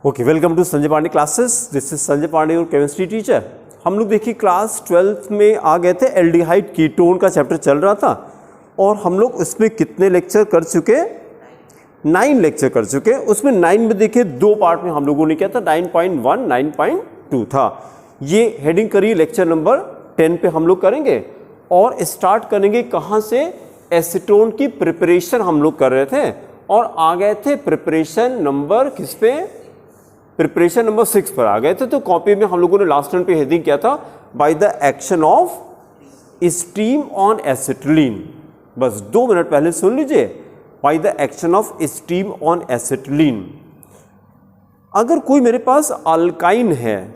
Okay, welcome to Sanjay Pandey classes. This is Sanjay Pandey और chemistry teacher. हम लोग देखिए क्लास 12th में आ गए थे। एल्डिहाइड कीटोन का चैप्टर चल रहा था और हम लोग इसमें कितने लेक्चर कर चुके? 9 लेक्चर कर चुके। उसमें 9 में देखिए 2 पार्ट में हम लोगों ने किया था। 9.1 9.2 था। ये हेडिंग करिए लेक्चर नंबर 10 पे हम लोग करेंगे और स्टार्ट करेंगे कहाँ से? एसीटोन की प्रिपरेशन हम लोग कर रहे थे और आ गए थे प्रिपरेशन नंबर किस पे? प्रिपरेशन नंबर 6 पर आ गए थे। तो कॉपी में हम लोगों ने लास्ट टाइम पे हेडिंग किया था by the action of steam on acetylene. बस 2 मिनट पहले सुन लीजिए, by the action of steam on acetylene. अगर कोई मेरे पास अल्काइन है,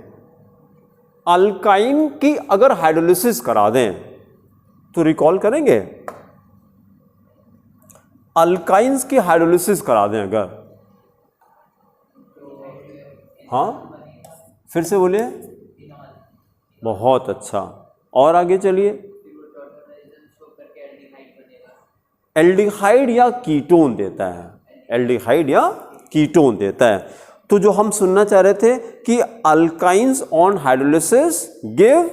अल्काइन की अगर हाइड्रोलिसिस करा दें तो रिकॉल करेंगे? अल्काइंस की हाइड्रोलिसिस करा दें अगर, हाँ फिर से बोलिए। बहुत अच्छा, और आगे चलिए। एल्डिहाइड या कीटोन देता है, एल्डिहाइड या कीटोन देता है। तो जो हम सुनना चाह रहे थे कि alkynes on hydrolysis give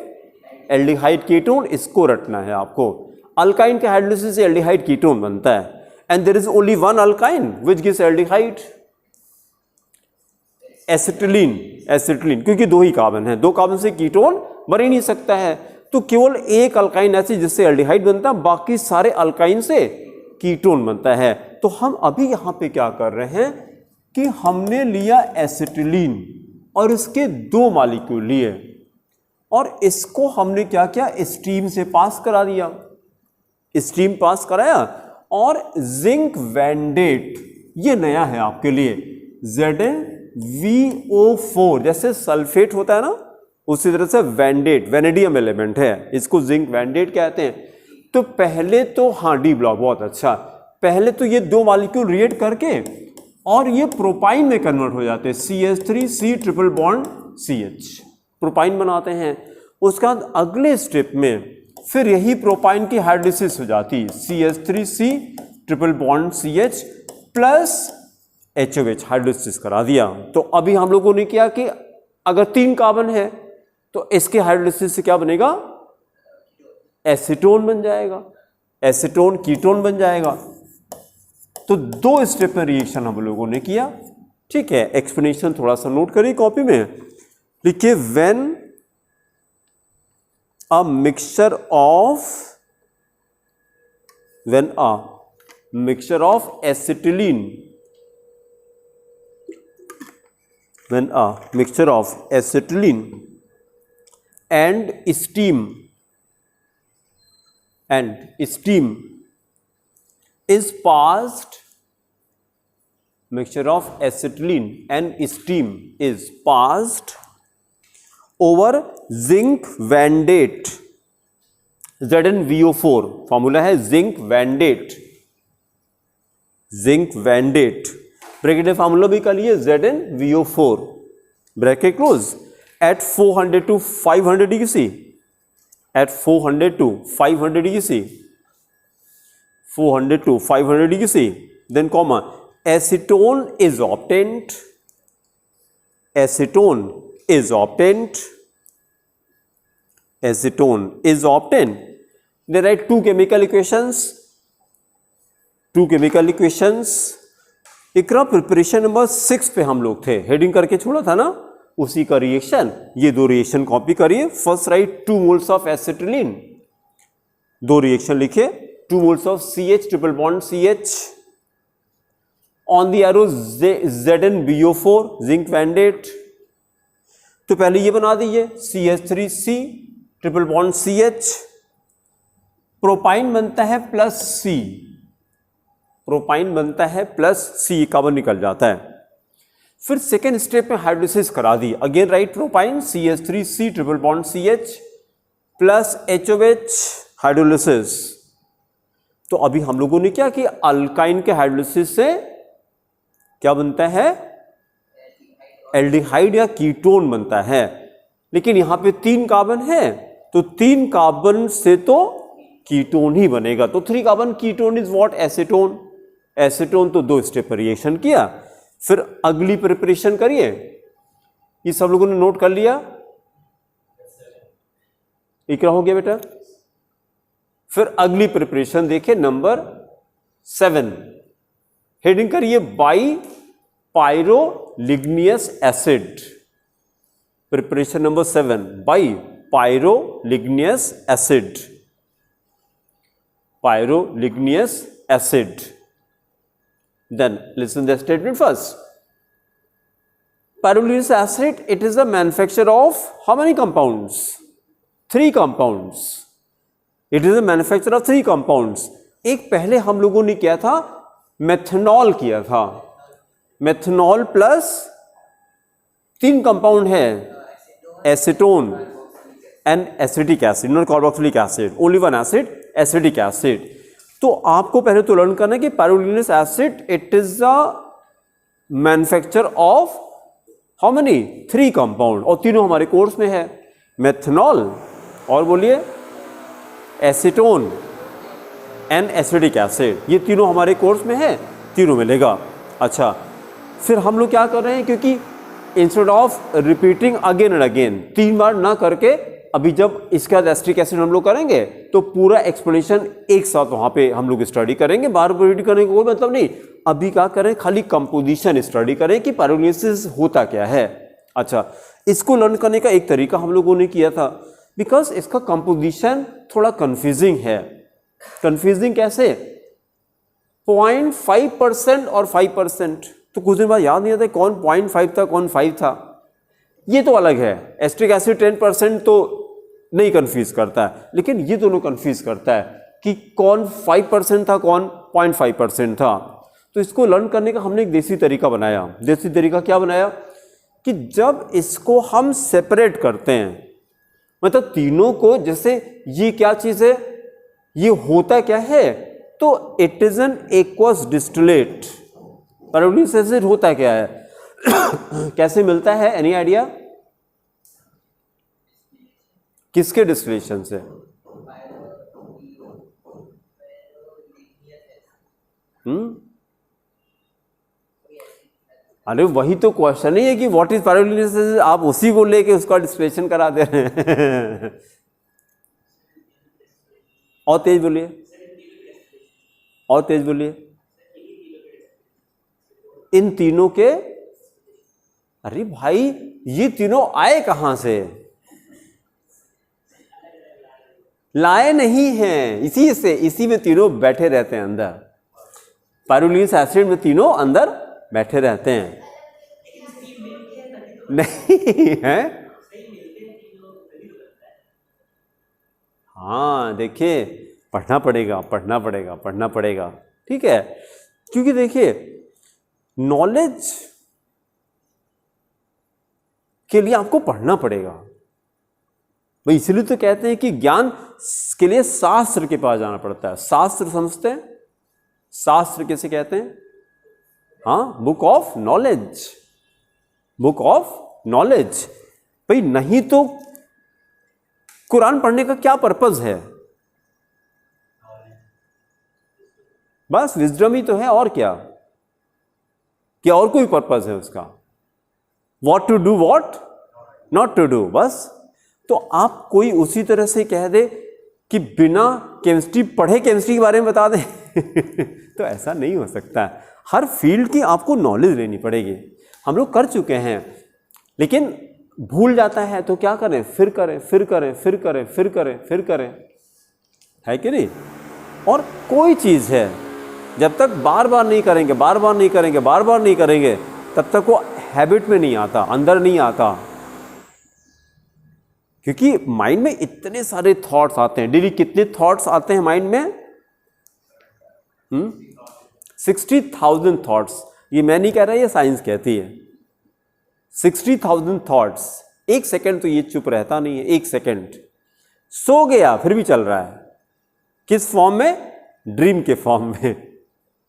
aldehyde ketone, इसको रटना है आपको। अल्काइन के हाइड्रोलिसिस से एल्डिहाइड कीटोन बनता है and there is only one alkyne which gives aldehyde, acetylene. Acetylene क्योंकि 2 ही कार्बन है, 2 कार्बन से कीटोन बन ही नहीं सकता है। तो केवल एक अल्काइन ऐसी जिससे एल्डिहाइड बनता है, बाकी सारे अल्काइन से कीटोन बनता है। तो हम अभी यहां पे क्या कर रहे हैं कि हमने लिया एसिटिलीन और इसके 2 मॉलिक्यूल लिए और इसको हमने क्या किया? स्टीम से पास करा दिया। स्टीम पास कराया और जिंक वैंडेट, ये नया है आपके लिए, ZnVO4, जैसे सल्फेट होता है ना, उसी तरह से वैंडेट वैनेडियम एलिमेंट है, इसको जिंक वैंडेट कहते हैं। तो पहले तो हाँ डी ब्लॉक, बहुत अच्छा। पहले तो ये 2 मॉलिक्यूल रिएक्ट करके और ये प्रोपाइन में कन्वर्ट हो जाते हैं, CH3C triple bond CH, propyne बनाते हैं। उसके बाद अगले स्टेप में फिर यही प्रोपाइन की हाइड्रोलिसिस हो जाती, CH3C triple bond CH plus HOH hydrolysis करा दिया। तो अभी हम लोगों ने किया कि अगर 3 कार्बन है तो इसके हाइड्रोलिसिस से क्या बनेगा? एसीटोन बन जाएगा, एसीटोन कीटोन बन जाएगा। तो 2 स्टेप में रिएक्शन हम लोगों ने किया। ठीक है, एक्सप्लेनेशन थोड़ा सा नोट करिए कॉपी में, लिखिए when a mixture of acetylene, when a mixture of acetylene and steam is passed, mixture of acetylene and steam is passed over zinc wandate, ZnVO4 formula है zinc vanadate, zinc vanadate bracket में formula भी कर लिए, ZnVO4 bracket close, at 400 to 500 degree C, at 400 to 500 degree C, 400 to 500 degree C, then comma acetone is obtained, acetone is obtained, acetone is obtained. They write 2 chemical equations, 2 chemical equations. इकरा preparation number 6 पे हम लोग थे, heading करके छोड़ा था ना, उसी का रिएक्शन। ये 2 रिएक्शन कॉपी करिए। First write 2 moles of acetylene, 2 reaction लिखे, 2 moles of CH triple bond CH on the arrow ZnVO4 zinc vanadate. तो पहले ये बना दीजिए, CH3C triple bond CH, propyne बनता है प्लस C, प्रोपाइन बनता है प्लस C, कार्बन निकल जाता है। फिर सेकेंड स्टेप में हाइड्रोलिसिस करा दी, again write propyne CH3C triple bond CH plus HOH hydrolysis. तो अभी हम लोगों ने क्या कि अल्काइन के हाइड्रोलिसिस से क्या बनता है? एल्डिहाइड या कीटोन बनता है। लेकिन यहां पे 3 कार्बन है तो 3 कार्बन से तो कीटोन ही बनेगा। तो 3 carbon ketone is what? Acetone. Acetone तो 2 स्टेप पर रिएक्शन किया, फिर अगली प्रिपरेशन करिए, ये सब लोगों ने नोट कर लिया? इकरा हो गया बेटा? फिर अगली प्रिपरेशन देखिए नंबर 7, हेडिंग करिए by pyroligneous acid. Preparation number 7 by pyroligneous acid, pyroligneous acid. Then listen the statement first. Pyroligneous acid, it is the manufacture of how many compounds? 3 compounds. It is the manufacture of 3 compounds. एक पहले हम लोगों ने किया था methanol किया था, methanol plus 3 compound है, acetone and acetic acid, not carboxylic acid, only one acid, acetic acid. तो आपको पहले तो लर्न करना है कि pyroligneous acid it is the manufacture of how many 3 compound, और तीनों हमारे कोर्स में है, मेथनॉल और बोलिए एसीटोन एंड एसिटिक एसिड, ये तीनों हमारे कोर्स में है, तीनों मिलेगा। अच्छा, फिर हम लोग क्या कर रहे हैं, क्योंकि instead of repeating again and again, 3 बार ना करके अभी जब इसका एसिटिक एसिड हम लोग करेंगे तो पूरा एक्सप्लेनेशन एक साथ वहां पे हम लोग स्टडी करेंगे, बार बार रीड करने का कोई मतलब नहीं। अभी क्या करें, खाली कंपोजिशन स्टडी करें कि पायरोलिग्नियस होता क्या है। अच्छा, इसको लर्न करने का एक तरीका हम लोगों ने किया था, बिकॉज इसका कंपोजिशन थोड़ा कंफ्यूजिंग है। कंफ्यूजिंग कैसे? 0.5% और 5%, तो कुछ दिन बाद याद नहीं आता कौन 0.5 था कौन 5 था, ये तो अलग है। एसिटिक एसिड 10% तो नहीं कंफ्यूज करता है, लेकिन ये दोनों कंफ्यूज करता है कि कौन 5% था कौन 0.5% था। तो इसको लर्न करने का हमने एक देसी तरीका बनाया। देसी तरीका क्या बनाया कि जब इसको हम सेपरेट करते हैं, मतलब तीनों को, जैसे ये क्या चीज है, ये होता क्या है, तो it is an aqueous distillate. Pyroligneous acid होता क्या है कैसे मिलता है, एनी आइडिया? किसके डिस्टिलेशन से? अरे वही तो क्वेश्चन ही है कि व्हाट इज पायरोलिग्नियस एसिड, आप उसी को लेके उसका डिस्टिलेशन करा दे रहे हैं और तेज बोलिए, और तेज बोलिए। इन तीनों के, अरे भाई ये तीनों आए कहां से? लाए नहीं हैं, इसी से, इसी में तीनों बैठे रहते हैं अंदर। पायरोलिग्नियस एसिड में तीनों अंदर बैठे रहते हैं। नहीं है? हाँ देखिए, पढ़ना पड़ेगा, पढ़ना पड़ेगा, पढ़ना पड़ेगा, ठीक है। क्योंकि देखिए नॉलेज के लिए आपको पढ़ना पड़ेगा भाई, इसलिए तो कहते हैं कि ज्ञान के लिए शास्त्र के पास जाना पड़ता है। शास्त्र समझते हैं? शास्त्र किसे कहते हैं? हाँ, book of knowledge, book of knowledge. भाई नहीं तो कुरान पढ़ने का क्या पर्पज है? बस विजडम ही तो है, और क्या और कोई पर्पज है उसका? What to do, what not to do, बस। तो आप कोई उसी तरह से कह दे कि बिना केमिस्ट्री पढ़े केमिस्ट्री के बारे में बता दें तो ऐसा नहीं हो सकता। हर फील्ड की आपको नॉलेज लेनी पड़ेगी। हम लोग कर चुके हैं, लेकिन भूल जाता है तो क्या करें, फिर करें, फिर करें, फिर करें, फिर करें, फिर करें, है कि नहीं? और कोई चीज़ है जब तक बार बार नहीं करेंगे, बार बार नहीं करेंगे, बार बार नहीं करेंगे, तब तक वो हैबिट में नहीं आता, अंदर नहीं आता। क्योंकि माइंड में इतने सारे थॉट्स आते हैं डेली। कितने थॉट्स आते हैं माइंड में? 60,000 थॉट्स। ये मैं नहीं कह रहा, ये साइंस कहती है। 60,000 थॉट्स। एक सेकंड तो ये चुप रहता नहीं है, एक सेकंड। सो गया फिर भी चल रहा है। किस फॉर्म में? ड्रीम के फॉर्म में।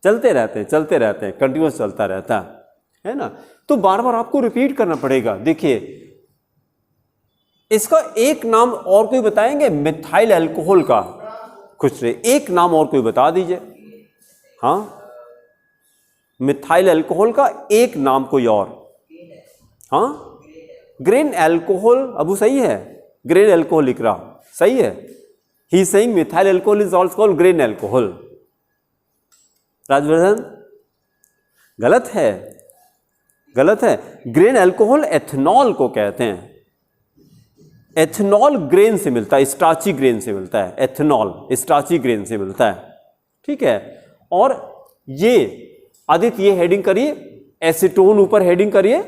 चलते रहते हैं, चलते रहते हैं, कंटिन्यूस चलता रहता है ना। तो बार बार आपको रिपीट करना पड़ेगा। देखिए इसका एक नाम और कोई बताएंगे? मिथाइल अल्कोहल का कुछ एक नाम और कोई बता दीजिए। हाँ, मिथाइल अल्कोहल का एक नाम कोई और? हाँ, ग्रेन अल्कोहल। अबू सही है, ग्रेन अल्कोहल लिख रहा, सही है। He saying methyl alcohol is also called grain alcohol. Rajvardhan गलत है, गलत है। ग्रेन अल्कोहल एथेनॉल को कहते हैं। एथेनॉल ग्रेन से मिलता है, स्टार्ची ग्रेन से मिलता है। एथेनॉल स्टार्ची ग्रेन से मिलता है, ठीक है। और ये आदित्य, ये हेडिंग करिए, एसीटोन ऊपर हेडिंग करिए,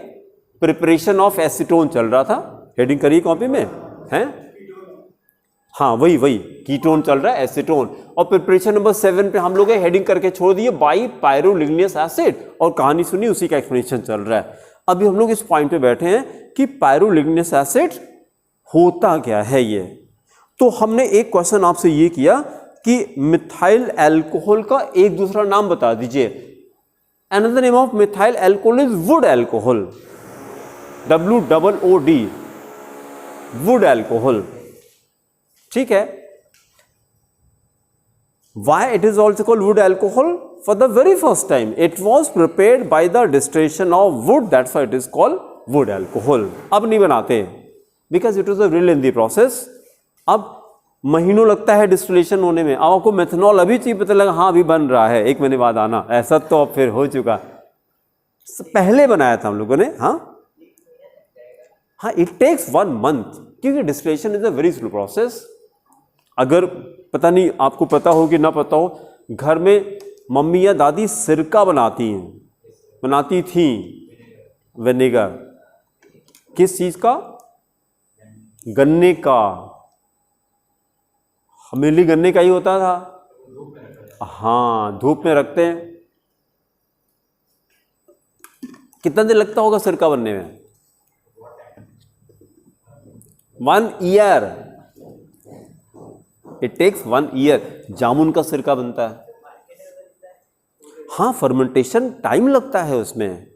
प्रिपरेशन ऑफ एसीटोन चल रहा था, हेडिंग करिए कॉपी में, हैं? हाँ वही वही कीटोन चल रहा है, एसीटोन। और प्रिपरेशन नंबर 7 पे हम लोग हेडिंग करके छोड़ दिए बाई पायरोलिग्नियस एसिड, और कहानी सुनी, उसी का एक्सप्लेनेशन चल रहा है। अभी हम लोग इस पॉइंट पे बैठे हैं कि पायरोलिग्नियस एसिड होता क्या है ये। तो हमने एक क्वेश्चन आपसे ये किया कि मिथाइल अल्कोहल का एक दूसरा नाम बता दीजिए। Another name of methyl alcohol is would alcohol, WOOD, would alcohol, ठीक है। Why it is also called wood alcohol? For the very first time it was prepared by the distillation of wood, that's why it is called wood alcohol. अब नहीं बनाते because it was a very lengthy process. अब महीनों लगता है distillation होने में। अब आपको मेथनॉल अभी चाहिए, पता लगा हाँ अभी बन रहा है, 1 महीने बाद आना, ऐसा तो अब फिर हो चुका। पहले बनाया था हम लोगों ने। हाँ, इट टेक्स 1 month, क्योंकि distillation is a very slow process. अगर पता नहीं आपको पता हो कि ना पता हो, घर में मम्मी या दादी सिरका बनाती थी, विनेगर। किस चीज का? गन्ने का। हमें गन्ने का ही होता था। हाँ, धूप में रखते हैं। कितना दिन लगता होगा सिरका बनने में? 1 year, इट टेक्स 1 year। जामुन का सिरका बनता है। हाँ, फर्मेंटेशन टाइम लगता है उसमें।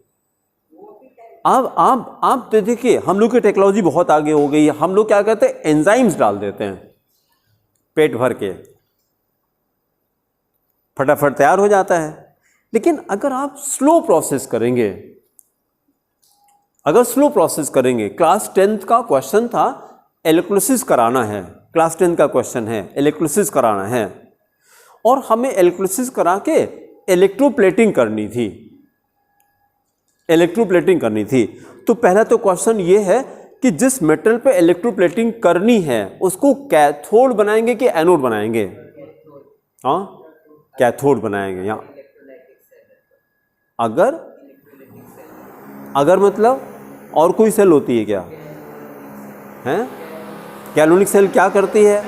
अब आप देखिए, हम लोग की टेक्नोलॉजी बहुत आगे हो गई है। हम लोग क्या कहते हैं, एंजाइम्स डाल देते हैं पेट भर के, फटाफट तैयार हो जाता है। लेकिन अगर आप स्लो प्रोसेस करेंगे, क्लास 10th का क्वेश्चन था इलेक्ट्रोलिसिस कराना है, क्लास 10 का क्वेश्चन है इलेक्ट्रोलिसिस कराना है, और हमें इलेक्ट्रोलिसिस करा के इलेक्ट्रोप्लेटिंग करनी थी। तो पहला तो क्वेश्चन ये है कि जिस मेटल पे इलेक्ट्रोप्लेटिंग करनी है उसको कैथोड बनाएंगे कि एनोड बनाएंगे? हाँ, कैथोड बनाएंगे। यहाँ अगर मतलब और कोई सेल होती है क्या? हैं? गैल्वेनिक सेल क्या करती है?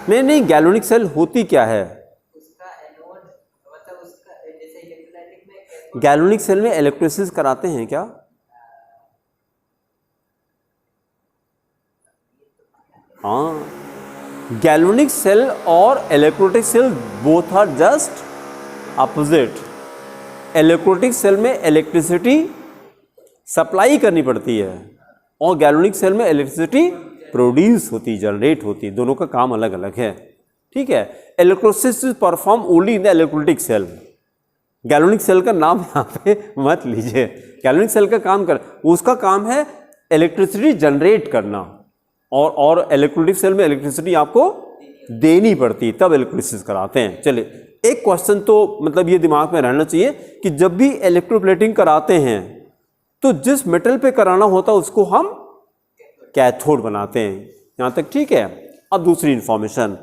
नहीं, गैल्वेनिक सेल होती क्या है? गैल्वेनिक सेल में इलेक्ट्रोलिसिस कराते हैं क्या? हाँ, गैल्वेनिक सेल और electrolytic cell both are just opposite. Electrolytic cell में इलेक्ट्रिसिटी सप्लाई करनी पड़ती है और गैल्वेनिक सेल में इलेक्ट्रिसिटी प्रोड्यूस होती, जनरेट होती। दोनों का काम अलग अलग है, ठीक है। Electrolysis is perform only in the electrolytic cell. Galvanic cell का नाम यहाँ पे मत लीजिए। गैल्वेनिक सेल का काम उसका काम है इलेक्ट्रिसिटी जनरेट करना, और इलेक्ट्रोलिटिक सेल में इलेक्ट्रिसिटी आपको देनी पड़ती, तब इलेक्ट्रोलिसिस कराते हैं। चलिए, एक क्वेश्चन तो मतलब ये दिमाग में रहना चाहिए कि जब भी इलेक्ट्रोप्लेटिंग कराते हैं तो जिस मेटल पे कराना होता है उसको हम कैथोड बनाते हैं। यहां तक ठीक है। अब दूसरी इंफॉर्मेशन,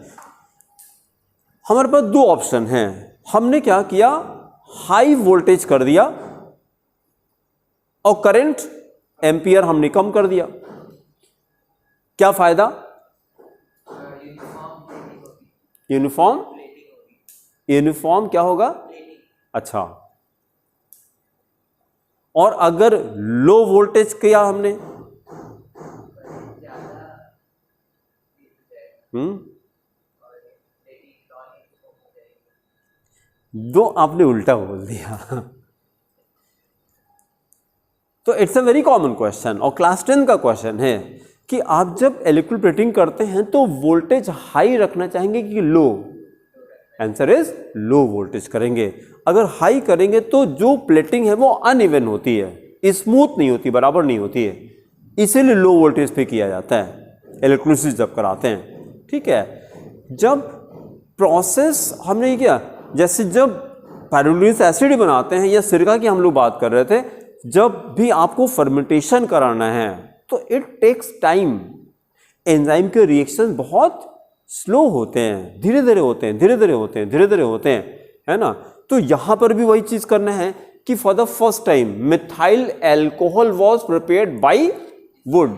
हमारे पास 2 ऑप्शन हैं। हमने क्या किया, हाई वोल्टेज कर दिया और करंट एम्पियर हमने कम कर दिया। क्या फायदा? यूनिफॉर्म क्या होगा? अच्छा, और अगर लो वोल्टेज किया हमने, दो आपने उल्टा बोल दिया। तो it's a very common question और क्लास 10 का क्वेश्चन है कि आप जब इलेक्ट्रोप्लेटिंग करते हैं तो वोल्टेज हाई रखना चाहेंगे कि लो? आंसर इज लो वोल्टेज करेंगे। अगर हाई करेंगे तो जो प्लेटिंग है वो अनइवन होती है, स्मूथ नहीं होती, बराबर नहीं होती है, इसीलिए लो वोल्टेज पे किया जाता है इलेक्ट्रोलिसिस जब कराते हैं। ठीक है, जब प्रोसेस हमने ये किया, जैसे जब पायरुवेट एसिड बनाते हैं या सिरका की हम लोग बात कर रहे थे, जब भी आपको फर्मेंटेशन कराना है तो इट टेक्स टाइम। एंजाइम के रिएक्शन बहुत स्लो होते हैं, धीरे धीरे होते हैं, धीरे धीरे होते हैं, धीरे धीरे होते हैं, है ना। तो यहाँ पर भी वही चीज़ करना है कि for the first time methyl alcohol was prepared by would,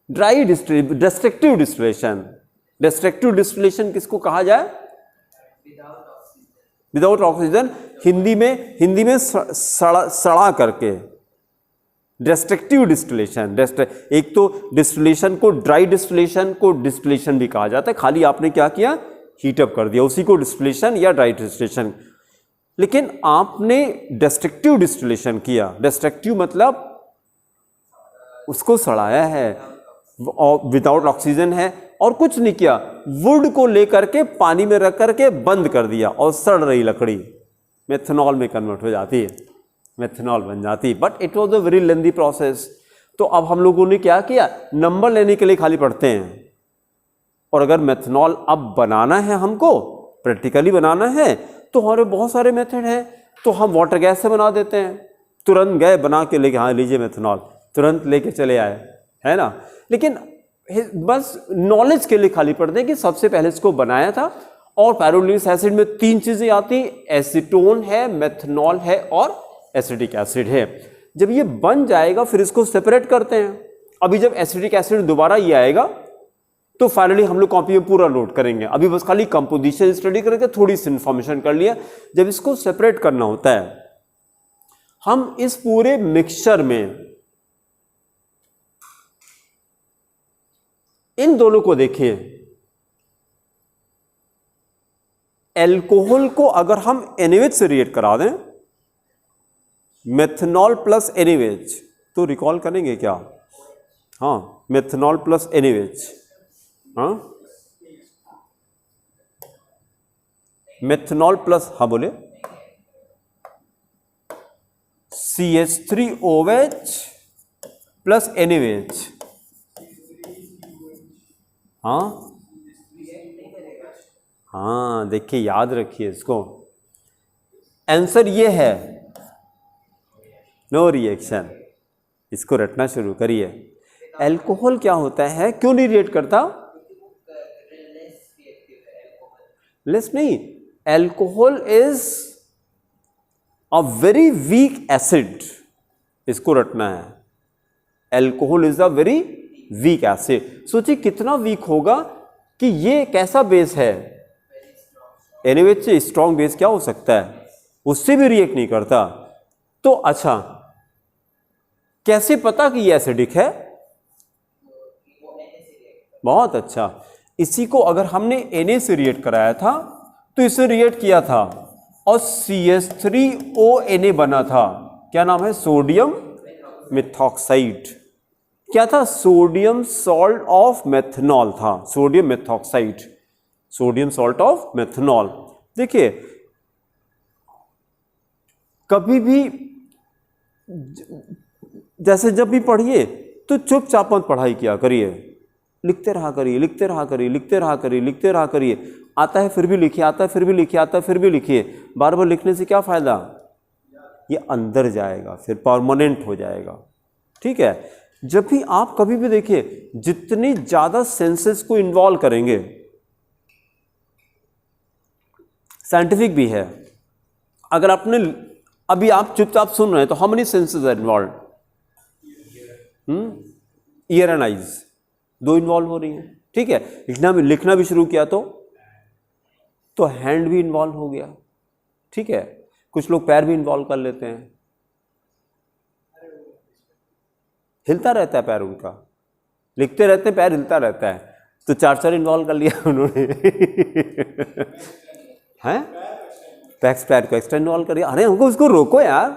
dry destructive distillation. Destructive distillation किसको कहा जाए? विदाउट ऑक्सीजन, हिंदी में सड़ा करके डिस्ट्रक्टिव डिस्टिलेशन। एक तो डिस्टिलेशन को, ड्राई डिस्टिलेशन को डिस्टिलेशन भी कहा जाता है, खाली आपने क्या किया, हीटअप कर दिया, उसी को डिस्टिलेशन या ड्राई डिस्टिलेशन। लेकिन आपने डिस्ट्रक्टिव डिस्टिलेशन किया। डिस्ट्रक्टिव मतलब उसको सड़ाया है, विदाउट ऑक्सीजन है और कुछ नहीं किया, वुड को लेकर के पानी में रख करके बंद कर दिया और सड़ रही लकड़ी मेथनॉल में कन्वर्ट हो जाती है, मेथनॉल बन जाती है। But it was a very lengthy process. तो अब हम लोगों ने क्या किया, नंबर लेने के लिए खाली पढ़ते हैं। और अगर मेथनॉल अब बनाना है, हमको प्रैक्टिकली बनाना है, तो हमारे बहुत सारे मेथड हैं। तो हम वाटर गैस से बना देते हैं, तुरंत गए बना के लेके, हाँ लीजिए मेथनॉल, तुरंत लेके चले आए, है ना। लेकिन बस नॉलेज के लिए खाली पढ़ते हैं कि सबसे पहले इसको बनाया था। और पायरुवेट एसिड में 3 चीजें आती, एसीटोन है, मेथनॉल है और एसिटिक एसिड है। जब ये बन जाएगा फिर इसको सेपरेट करते हैं। अभी जब एसिटिक एसिड दोबारा ये आएगा तो फाइनली हम लोग कॉपी में पूरा नोट करेंगे। अभी बस खाली कंपोजिशन स्टडी करके थोड़ी सी इंफॉर्मेशन कर लिया। जब इसको सेपरेट करना होता है, हम इस पूरे मिक्सचर में इन दोनों को देखें। एल्कोहल को अगर हम NaOH से रिएक्ट करा दें, मेथनॉल प्लस NaOH, तो रिकॉल करेंगे क्या? हाँ, मेथनॉल प्लस NaOH, हाँ मेथनॉल प्लस, हाँ बोले, CH3OH प्लस NaOH, हाँ देखिए, याद रखिए इसको। आंसर ये है, नो रिएक्शन। इसको रटना शुरू करिए। अल्कोहल क्या होता है, क्यों नहीं रिएक्ट करता? लेस नहीं, alcohol is a very weak acid. इसको रटना है, alcohol is a very weak acid. सोचिए कितना वीक होगा कि ये कैसा बेस है, NaOH से स्ट्रॉन्ग बेस क्या हो सकता है, उससे भी रिएक्ट नहीं करता। तो अच्छा, कैसे पता कि ये एसिडिक है? बहुत अच्छा, इसी को अगर हमने Na से रिएक्ट कराया था तो इसे रिएक्ट किया था और CH3ONa बना था। क्या नाम है? Sodium methoxide. क्या था? सोडियम सॉल्ट ऑफ मेथनॉल था, sodium methoxide, sodium salt of methanol. देखिए, कभी भी जैसे जब भी पढ़िए तो चुपचाप मत पढ़ाई किया करिए, लिखते रहा करिए, लिखते रहा करिए, लिखते रहा करिए, लिखते रहा करिए। आता है फिर भी लिखिए, आता है फिर भी लिखिए, आता है फिर भी लिखिए। बार बार लिखने से क्या फायदा? ये अंदर जाएगा, फिर परमानेंट हो जाएगा। ठीक है, जब भी आप कभी भी देखिए, जितनी ज्यादा सेंसेस को इन्वॉल्व करेंगे, साइंटिफिक भी है, अगर आपने अभी आप चुपचाप सुन रहे हैं तो how many senses are involve? Ear and eyes, 2 involve हो रही हैं। ठीक है, लिखना भी शुरू किया तो हैंड भी इन्वॉल्व हो गया। ठीक है, कुछ लोग पैर भी इन्वॉल्व कर लेते हैं, हिलता रहता है पैर उनका, लिखते रहते हैं पैर हिलता रहता है, तो 4 इन्वॉल्व कर लिया उन्होंने हैं, पैर को एक्स्ट्रा इन्वॉल्व कर दिया। अरे हमको उसको रोको यार।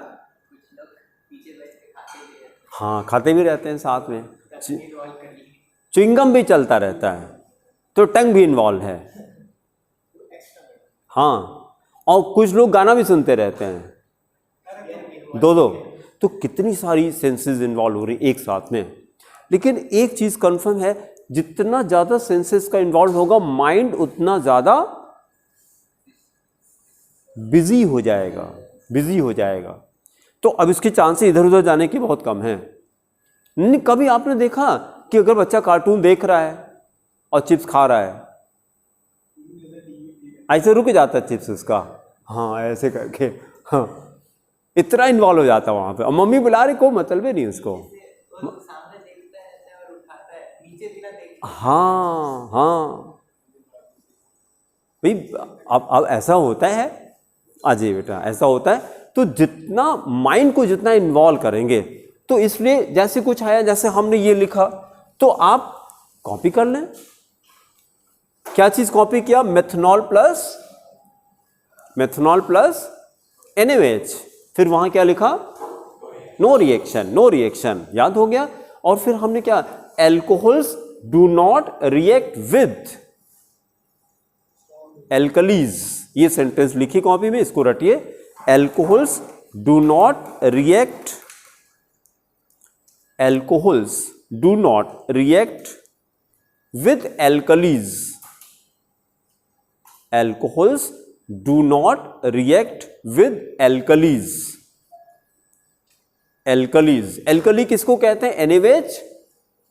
हाँ, खाते भी रहते हैं साथ में, च्युइंगम भी चलता रहता है, तो टंग भी इन्वॉल्व है। हाँ, और कुछ लोग गाना भी सुनते रहते हैं, दो दो। तो कितनी सारी सेंसेस इन्वॉल्व हो रही एक साथ में। लेकिन एक चीज कंफर्म है, जितना ज्यादा सेंसेस का इन्वॉल्व होगा माइंड उतना ज्यादा बिजी हो जाएगा, बिजी हो जाएगा। तो अब इसके चांसेस इधर उधर जाने के बहुत कम हैं। नहीं, कभी आपने देखा कि अगर बच्चा कार्टून देख रहा है और चिप्स खा रहा है, ऐसे रुक जाता है चिप्स उसका, हाँ ऐसे करके, हाँ इतना इन्वॉल्व हो जाता है वहां पे। और मम्मी बुला रही, कोई मतलब ही नहीं उसको। हाँ हाँ भाई, अब ऐसा होता है, अजय बेटा ऐसा होता है। तो जितना माइंड को जितना इन्वॉल्व करेंगे, तो इसलिए जैसे कुछ आया, जैसे हमने ये लिखा, तो आप कॉपी कर लें। क्या चीज कॉपी किया? Methanol plus NaOH। फिर वहां क्या लिखा? नो रिएक्शन, याद हो गया। और फिर हमने क्या? Alcohols do not react with alkalis. ये सेंटेंस लिखी कॉपी में, इसको रटिए। Alcohols do not react with alkalis. Alcohols do not react with alkalis. Alkali किसको कहते हैं? NaOH,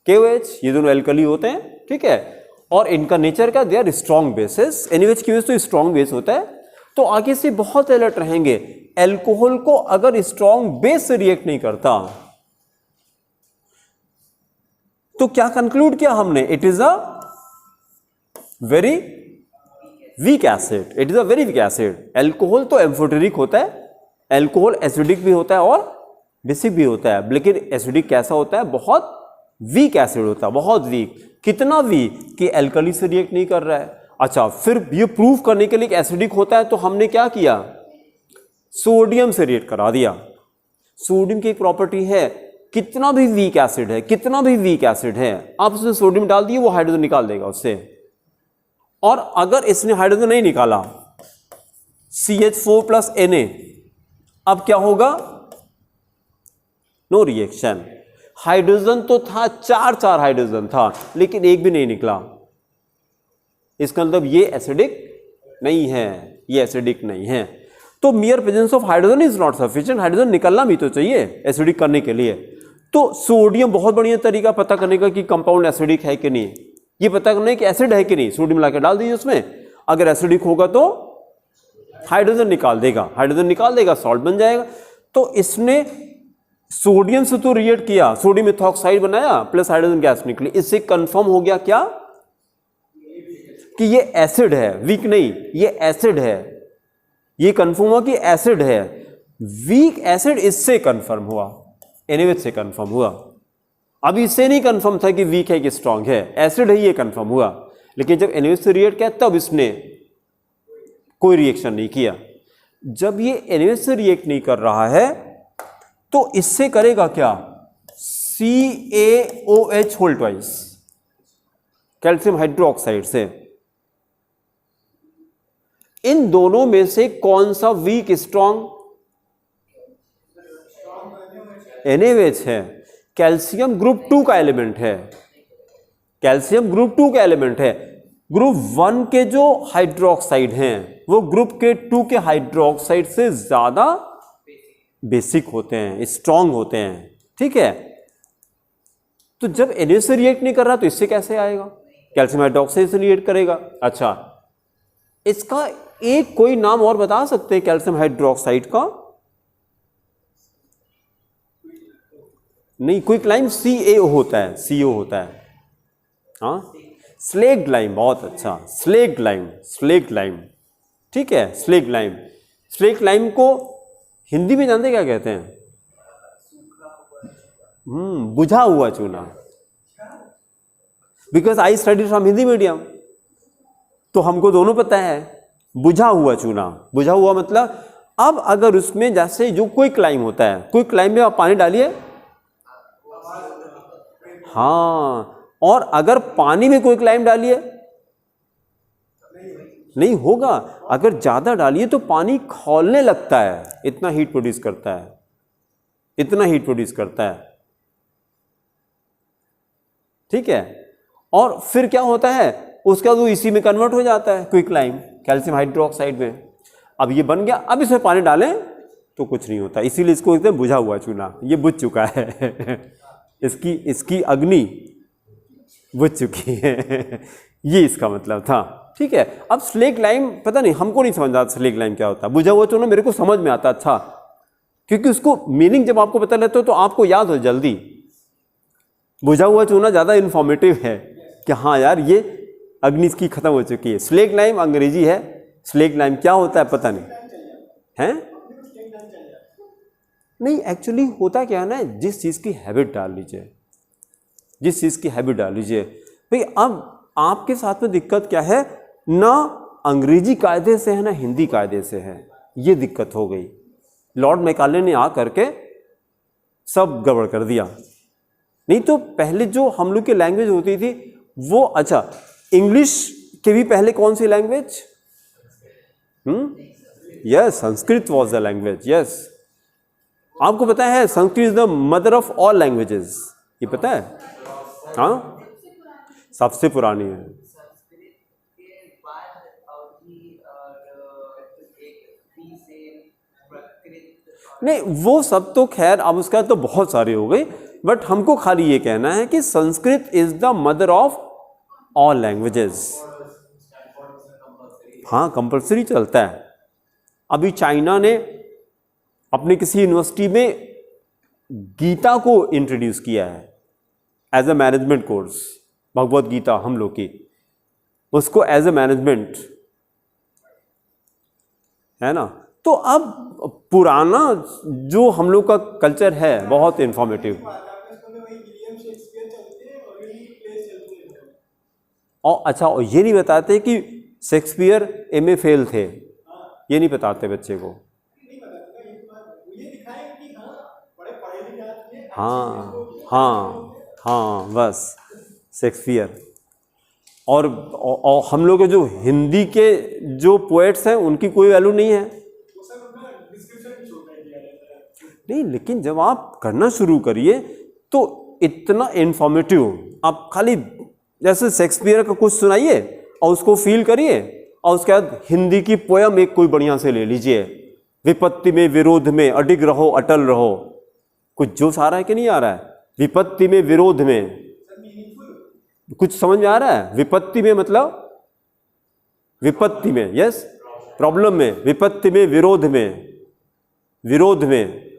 KOH, ये दोनों alkali होते हैं, ठीक है। और इनका नेचर का, they are strong bases. NaOH की वजह से स्ट्रॉन्ग बेस होता है। तो आगे से बहुत अलर्ट रहेंगे। एल्कोहल को अगर स्ट्रॉन्ग बेस से रिएक्ट नहीं करता, तो क्या कंक्लूड किया हमने? It is a very weak acid. Alcohol तो एम्फोटेरिक होता है, एल्कोहल एसिडिक भी होता है और बेसिक भी होता है। लेकिन एसिडिक कैसा होता है? बहुत वीक एसिड होता है, बहुत वीक। कितना वीक कि एल्कली से रिएक्ट नहीं कर रहा है। अच्छा, फिर ये प्रूव करने के लिए एसिडिक होता है, तो हमने क्या किया? सोडियम से रिएक्ट करा दिया। सोडियम की एक प्रॉपर्टी है, कितना भी वीक एसिड है, आप उसमें सोडियम डाल दिए, वो हाइड्रोजन निकाल देगा उससे। और अगर इसने हाइड्रोजन नहीं निकाला, CH4 प्लस Na, अब क्या होगा? No reaction. हाइड्रोजन तो था, चार हाइड्रोजन था, लेकिन एक भी नहीं निकला। इसका मतलब ये एसिडिक नहीं है, तो मियर presence of hydrogen is not sufficient. Hydrogen निकलना भी तो चाहिए एसिडिक करने के लिए। तो सोडियम बहुत बढ़िया तरीका पता करने का कि कंपाउंड एसिडिक है कि नहीं, ये पता करने कि एसिड है कि नहीं। सोडियम लाके डाल दीजिए उसमें, अगर एसिडिक होगा तो हाइड्रोजन निकाल देगा, सॉल्ट बन जाएगा। तो इसने सोडियम से तो रिएक्ट किया, सोडियम इथॉक्साइड बनाया, प्लस हाइड्रोजन गैस निकली। इससे कंफर्म हो गया क्या? कि ये एसिड है, वीक नहीं, ये एसिड है। ये कंफर्म हुआ कि एसिड है। वीक एसिड इससे कंफर्म हुआ, NaOH से कंफर्म हुआ। अभी इससे नहीं कंफर्म था कि वीक है कि स्ट्रांग है, एसिड है, ये कंफर्म हुआ। लेकिन जब NaOH से रिएक्ट किया, तब इसने कोई रिएक्शन नहीं किया। जब ये NaOH से रिएक्ट नहीं कर रहा है, तो इससे करेगा क्या? CaOH whole twice, calcium hydroxide से। इन दोनों में से कौन सा वीक स्ट्रॉन्ग? NaOH है। कैल्शियम ग्रुप 2 का एलिमेंट है। ग्रुप 1 के जो हाइड्रोक्साइड हैं, वो ग्रुप के 2 के हाइड्रोक्साइड से ज्यादा बेसिक होते हैं, स्ट्रॉन्ग होते हैं, ठीक है। तो जब NaOH से रिएक्ट नहीं कर रहा, तो इससे कैसे आएगा? कैल्शियम हाइड्रोक्साइड से रिएक्ट करेगा। अच्छा, इसका एक कोई नाम और बता सकते हैं कैल्शियम हाइड्रोक्साइड का? नहीं, क्विक लाइम CaO होता है, हाँ, स्लेक्ड लाइम, बहुत अच्छा, स्लेक्ड लाइम, ठीक है, स्लेक्ड लाइम को हिंदी में जानते क्या कहते हैं? बुझा हुआ चूना। Because I study from Hindi medium, तो हमको दोनों पता है। बुझा हुआ चूना, बुझा हुआ मतलब, अब अगर उसमें जैसे जो क्विक लाइम होता है, क्विक लाइम में आप पानी डालिए, हाँ, और अगर पानी में क्विक लाइम डालिए नहीं होगा। अगर ज़्यादा डालिए तो पानी खौलने लगता है, इतना हीट प्रोड्यूस करता है, इतना हीट प्रोड्यूस करता है, ठीक है। और फिर क्या होता है, उसका वो इसी में कन्वर्ट हो जाता है, क्विक लाइम कैल्शियम हाइड्रोक्साइड में। अब ये बन गया, अब इसमें पानी डालें तो कुछ नहीं होता, इसीलिए इसको एकदम बुझा हुआ चूना, ये बुझ चुका है इसकी अग्नि बुझ चुकी है ये इसका मतलब था, ठीक है। अब स्लेक लाइम, पता नहीं, हमको नहीं समझ आता स्लेक लाइम क्या होता है। बुझा हुआ चूना मेरे को समझ में आता, अच्छा, क्योंकि उसको मीनिंग जब आपको पता रहता हो तो आपको याद हो जल्दी। बुझा हुआ चूना ज़्यादा इन्फॉर्मेटिव है कि हाँ यार ये अग्नि इसकी खत्म हो चुकी है। स्लेक लाइम अंग्रेजी है, स्लेक लाइम क्या होता है पता नहीं है। नहीं, एक्चुअली होता क्या है ना, जिस चीज़ की हैबिट डाल लीजिए, जिस चीज़ की हैबिट डाल लीजिए भाई। अब आपके साथ में दिक्कत क्या है, ना अंग्रेजी कायदे से है ना हिंदी कायदे से है, ये दिक्कत हो गई। लॉर्ड मैकाले ने आ करके सब गड़बड़ कर दिया। नहीं तो पहले जो हम लोग की लैंग्वेज होती थी वो, अच्छा, इंग्लिश के भी पहले कौन सी language? Yes, Sanskrit was the language, yes. आपको पता है Sanskrit is the mother of all languages, ये पता है? हाँ, सबसे पुरानी है। नहीं, वो सब तो खैर अब उसका तो बहुत सारे हो गए, बट हमको खाली ये कहना है कि Sanskrit is the mother of all languages. हाँ, कंपल्सरी चलता है। अभी चाइना ने अपने किसी यूनिवर्सिटी में गीता को इंट्रोड्यूस किया है as a management course, Bhagavad Gita हम लोग की, उसको एज अ मैनेजमेंट, है ना। तो अब पुराना जो हम लोग का कल्चर है बहुत इंफॉर्मेटिव। और अच्छा, और ये नहीं बताते कि शेक्सपियर MA फेल थे, ये नहीं बताते बच्चे को। हाँ हाँ हाँ, बस शेक्सपियर। और हम लोग के जो हिंदी के जो पोएट्स हैं उनकी कोई वैल्यू नहीं है। नहीं, लेकिन जब आप करना शुरू करिए तो इतना इंफॉर्मेटिव, आप खाली जैसे शेक्सपियर का कुछ सुनाइए और उसको फील करिए, और उसके बाद हिंदी की पोयम एक कोई बढ़िया से ले लीजिए, विपत्ति में विरोध में अडिग रहो अटल रहो। कुछ जोश आ रहा है कि नहीं आ रहा है? विपत्ति में विरोध में कुछ समझ में आ रहा है? विपत्ति में मतलब विपत्ति में, यस, प्रॉब्लम में, विपत्ति में विरोध में, विरोध में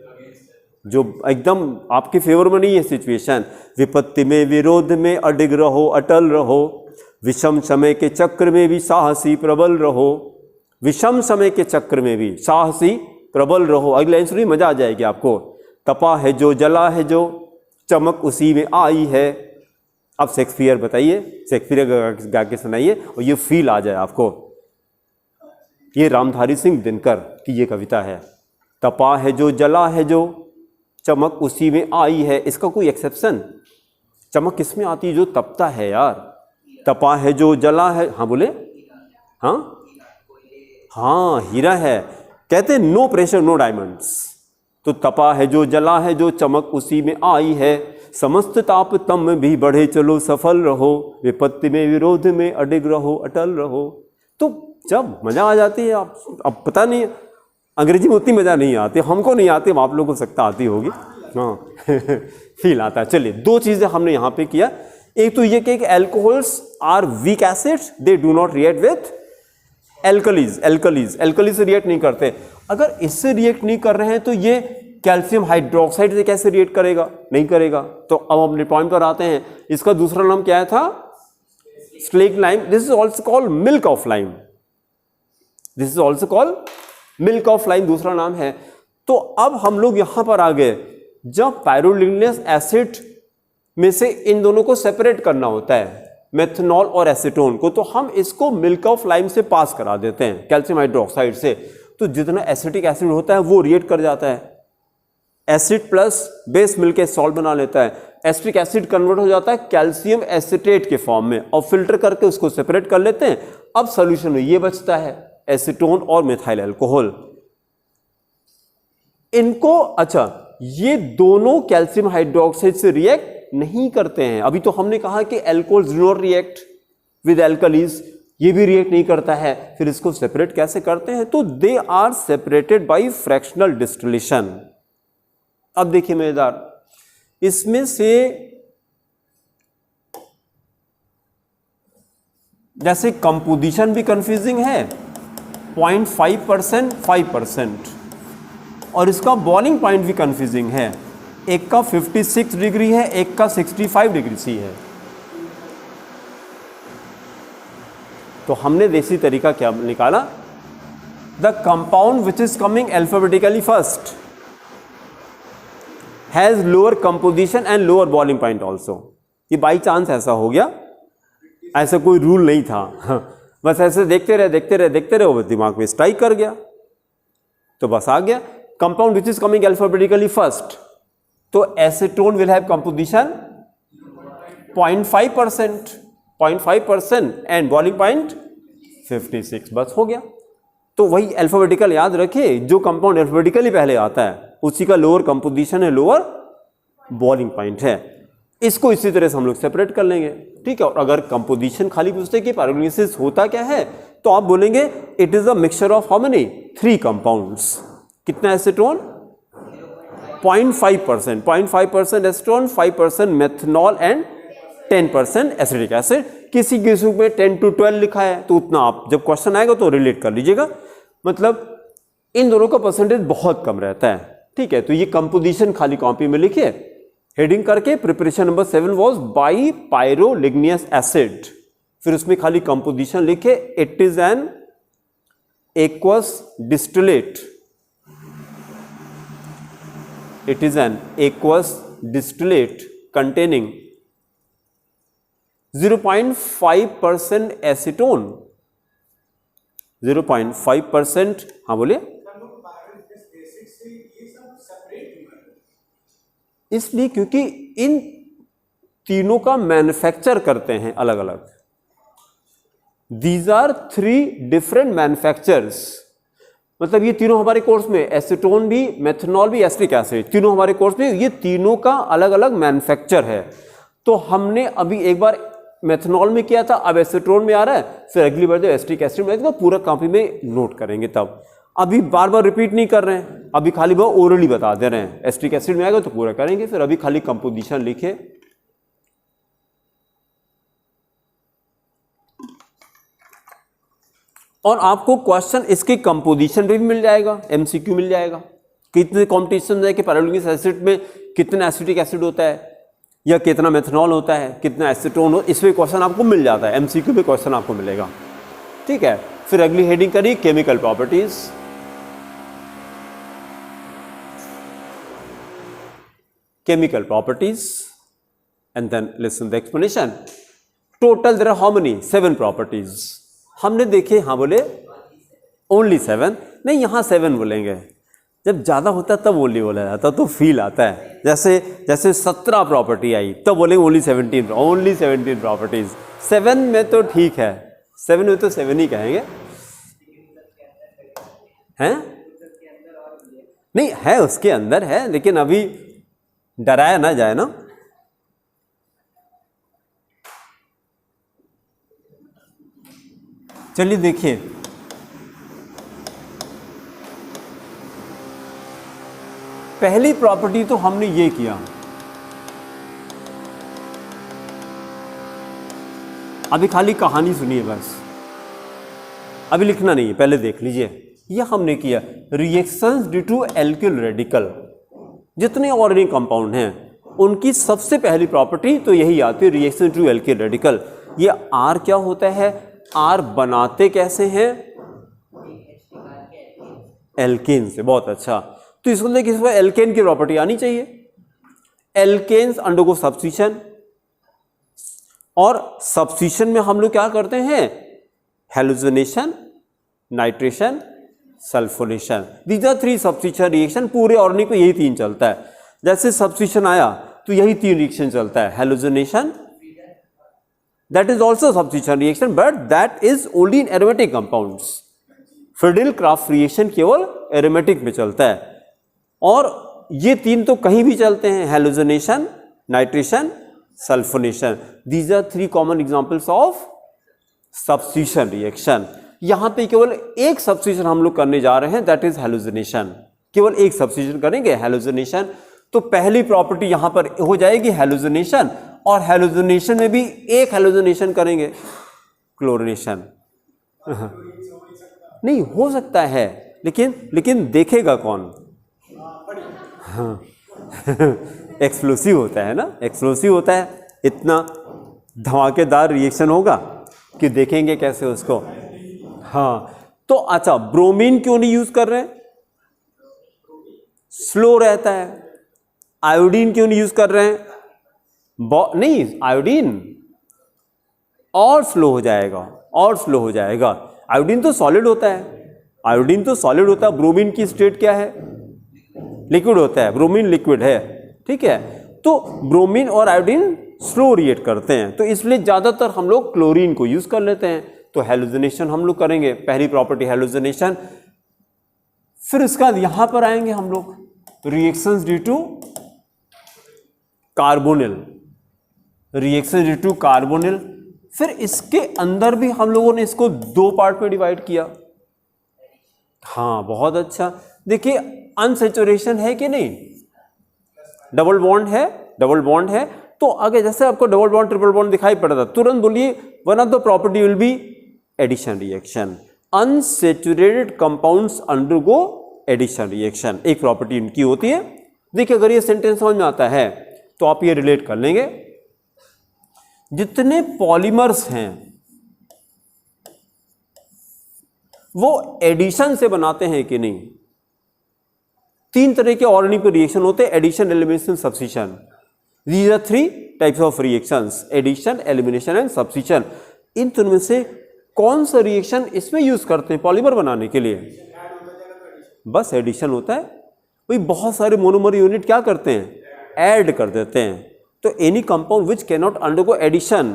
जो एकदम आपके फेवर में नहीं है सिचुएशन। विपत्ति में विरोध में अडिग रहो अटल रहो, विषम समय के चक्र में भी साहसी प्रबल रहो, विषम समय के चक्र में भी साहसी प्रबल रहो। अगले लाइन सुनिए, मजा आ जाएगी आपको। तपा है जो जला है जो, चमक उसी में आई है। अब शेक्सपियर बताइए, शेक्सपियर गा के सुनाइए और ये फील आ जाए आपको। ये रामधारी सिंह दिनकर की ये कविता है। तपा है जो जला है जो, चमक उसी में आई है। इसका कोई एक्सेप्शन? चमक किसमें आती है? जो तपता है यार। तपा है जो जला है, हाँ बोले, हाँ हाँ, हीरा है। कहते नो प्रेशर नो डायमंड्स। तो तपा है जो जला है जो, चमक उसी में आई है। समस्त ताप तम भी बढ़े चलो सफल रहो, विपत्ति में विरोध में अडिग रहो अटल रहो। तो जब मजा आ जाती है, आप अब पता नहीं अंग्रेजी में उतनी मजा नहीं आती, हमको नहीं आती, आप लोगों को सकता आती होगी, हाँ फील आता है। चलिए, दो चीजें हमने यहाँ पे किया। एक तो ये कि alcohols are weak acids, they do not react with alkalis. Alkalis से रिएक्ट नहीं करते। अगर इससे रिएक्ट नहीं कर रहे हैं तो ये कैल्शियम हाइड्रोक्साइड से कैसे रिएक्ट करेगा? नहीं करेगा। तो अब अपने पॉइंट पर आते हैं। इसका दूसरा नाम क्या था? Slack lime. This is also called milk of lime. This is also called milk of lime, दूसरा नाम है। तो अब हम लोग यहां पर आ गए, जब पायरोलिग्नस एसिड में से इन दोनों को सेपरेट करना होता है, मेथनॉल और एसीटोन को, तो हम इसको मिल्क ऑफ लाइम से पास करा देते हैं, कैल्शियम हाइड्रोक्साइड से। तो जितना एसिटिक एसिड होता है वो रिएक्ट कर जाता है, एसिड प्लस बेस मिलकर सॉल्ट बना लेता है। एसिटिक एसिड कन्वर्ट हो जाता है कैल्शियम एसिटेट के फॉर्म में, और फिल्टर करके उसको सेपरेट कर लेते हैं। अब सॉल्यूशन में ये बचता है एसीटोन और मिथाइल अल्कोहल। इनको अच्छा, ये दोनों कैल्शियम हाइड्रोक्साइड से रिएक्ट नहीं करते हैं। अभी तो हमने कहा कि alcohols do not react with alkalis, ये भी रिएक्ट नहीं करता है। फिर इसको सेपरेट कैसे करते हैं? तो they are separated by fractional distillation. अब देखिए मजेदार, इसमें से जैसे कंपोजिशन भी कंफ्यूजिंग है, 0.5% 5%, और इसका बॉइलिंग पॉइंट भी कंफ्यूजिंग है। एक का 56 डिग्री है, एक का 65 डिग्री सी है। तो हमने देसी तरीका क्या निकाला? The compound which is coming alphabetically first has lower composition and lower boiling point also. ये बाई चांस ऐसा हो गया, ऐसा कोई रूल नहीं था। बस ऐसे देखते रहे वो दिमाग में स्ट्राइक कर गया, तो बस आ गया। Compound which is coming alphabetically first, तो acetone will have composition 0.5% and boiling point 56, बस हो गया। तो वही अल्फाबेटिकल याद रखे, जो कंपाउंड अल्फाबेटिकली पहले आता है उसी का लोअर कंपोजिशन है, लोअर बॉइलिंग पॉइंट है। इसको इसी तरह से हम लोग सेपरेट कर लेंगे, ठीक है। और अगर कंपोजिशन खाली पूछते कि पायरोलिसिस होता क्या है, तो आप बोलेंगे it is a mixture of how many 3 compounds. कितना acetone? 0.5% acetone, 5% methanol and 10% acetic acid. किसी किसी में 10 to 12 लिखा है, तो उतना आप जब क्वेश्चन आएगा तो रिलेट कर लीजिएगा। मतलब इन दोनों का परसेंटेज बहुत कम रहता है, ठीक है। तो ये कंपोजिशन खाली कॉपी में लिखिए, हेडिंग करके preparation number 7 was by pyroligneous acid. फिर उसमें खाली कंपोजिशन लिखे, it is an aqueous distillate, it is an aqueous distillate containing 0.5% acetone, 0.5%। हाँ बोलिए। इसलिए क्योंकि इन तीनों का मैन्युफैक्चर करते हैं अलग अलग। These are 3 different manufacturers. मतलब ये तीनों हमारे कोर्स में, एसीटोन भी, मेथनॉल भी, एसिटिक एसिड, तीनों हमारे कोर्स में, ये तीनों का अलग अलग मैन्युफैक्चर है। तो हमने अभी एक बार मेथनॉल में किया था, अब एसीटोन में आ रहा है, फिर अगली बार जब एसिटिक एसिड में आएगा तो पूरा कॉपी में नोट करेंगे। तब अभी बार बार रिपीट नहीं कर रहे हैं, अभी खाली वो ओरली बता दे रहे हैं। एसिटिक एसिड में आएगा तो पूरा करेंगे, फिर अभी खाली कंपोजिशन लिखे। और आपको क्वेश्चन इसके कंपोजिशन पे भी मिल जाएगा, एमसीक्यू मिल जाएगा। कितने कॉम्पिटिशन है कि पायरोलिग्नियस एसिड में कितना एसिटिक एसिड होता है, या कितना मेथनॉल होता है, कितना एसीटोन हो, इसमें क्वेश्चन आपको मिल जाता है, एमसीक्यू पे क्वेश्चन आपको मिलेगा, ठीक है। फिर अगली हेडिंग करिए chemical properties. Chemical properties and then listen the explanation. Total there are how many? 7 properties हमने देखे। हाँ बोले ओनली 7 नहीं, यहां 7 बोलेंगे। जब ज्यादा होता है तब ओनली बोला जाता, तो फील आता है। जैसे 17 प्रॉपर्टी आई तब बोले ओनली 17 प्रॉपर्टीज। 7 में तो ठीक है, 7 में तो 7 ही कहेंगे, हैं? नहीं है, उसके अंदर है, लेकिन अभी डराया ना जाए ना। चलिए देखिए, पहली प्रॉपर्टी तो हमने ये किया। अभी खाली कहानी सुनिए बस, अभी लिखना नहीं है, पहले देख लीजिए। यह हमने किया reactions due to alkyl radical. जितने ऑर्गेनिक कंपाउंड हैं उनकी सबसे पहली प्रॉपर्टी तो यही आती है, reaction due to alkyl radical. ये आर क्या होता है? आर बनाते कैसे हैं? एल्केन से। बहुत अच्छा, तो इसको देखिए, इसमें एल्केन की प्रॉपर्टी आनी चाहिए। एल्केन्स अंडरगो सब्स्टिट्यूशन, और सब्स्टिट्यूशन में हम लोग क्या करते हैं? Halogenation, nitration, sulphonation. These are 3 substitution reaction. पूरे ऑर्गेनिक में यही 3 चलता है। जैसे सब्स्टिट्यूशन आया तो यही 3 रिएक्शन चलता है, halogenation, that is also substitution reaction, but that is only in aromatic compounds. Friedel craft reaction केवल एरोमेटिक में चलता है, और ये तीन तो कहीं भी चलते हैं, halogenation, nitration, sulphonation. These are 3 common examples of substitution reaction. यहां पे केवल एक सब्स्टिट्यूशन हम लोग करने जा रहे हैं, दैट इज हैलोजनेशन। केवल एक सब्स्टिट्यूशन करेंगे, हैलोजनेशन। तो पहली प्रॉपर्टी यहां पर हो जाएगी हैलोजनेशन, और हैलोजनेशन में भी एक हैलोजनेशन करेंगे, क्लोरीनेशन। नहीं हो सकता है, लेकिन देखेगा कौन? हाँ एक्सप्लोसिव होता है ना, एक्सप्लोसिव होता है, इतना धमाकेदार रिएक्शन होगा कि देखेंगे कैसे उसको। हाँ तो अच्छा, ब्रोमीन क्यों नहीं यूज कर रहे हैं? स्लो रहता है। आयोडीन क्यों नहीं यूज कर रहे हैं? नहीं, आयोडीन और स्लो हो जाएगा, और स्लो हो जाएगा। आयोडीन तो सॉलिड होता है, आयोडीन तो सॉलिड होता है। ब्रोमीन की स्टेट क्या है? लिक्विड होता है, ब्रोमीन लिक्विड है, ठीक है। तो ब्रोमीन और आयोडीन स्लो रिएक्ट करते हैं, तो इसलिए ज्यादातर हम लोग क्लोरीन को यूज कर लेते हैं। तो हैलोजनेशन हम लोग करेंगे, पहली प्रॉपर्टी हैलोजनेशन। फिर इसका यहां पर आएंगे हम लोग, reactions due to carbonyl, reaction due to carbonyl. फिर इसके अंदर भी हम लोगों ने इसको 2 पार्ट में डिवाइड किया। हाँ बहुत अच्छा। देखिए अनसैचुरेशन है कि नहीं? डबल बॉन्ड है, डबल बॉन्ड है। तो आगे जैसे आपको डबल बॉन्ड ट्रिपल बॉन्ड दिखाई पड़ रहा था, तुरंत बोलिए one of the property will be addition reaction. Unsaturated compounds undergo addition reaction, एक प्रॉपर्टी इनकी होती है। देखिए अगर ये सेंटेंस समझ में आता है तो आप ये रिलेट कर लेंगे। जितने पॉलीमर्स हैं वो एडिशन से बनाते हैं कि नहीं? 3 तरह के ऑर्गेनिक रिएक्शन होते हैं, addition, elimination, substitution. These are 3 types of reactions, addition, elimination and substitution। इन तीनों में से कौन सा रिएक्शन इसमें यूज करते हैं पॉलीमर बनाने के लिए? बस एडिशन होता है। भाई बहुत सारे मोनोमर यूनिट क्या करते हैं? ऐड कर देते हैं। तो any compound which cannot undergo addition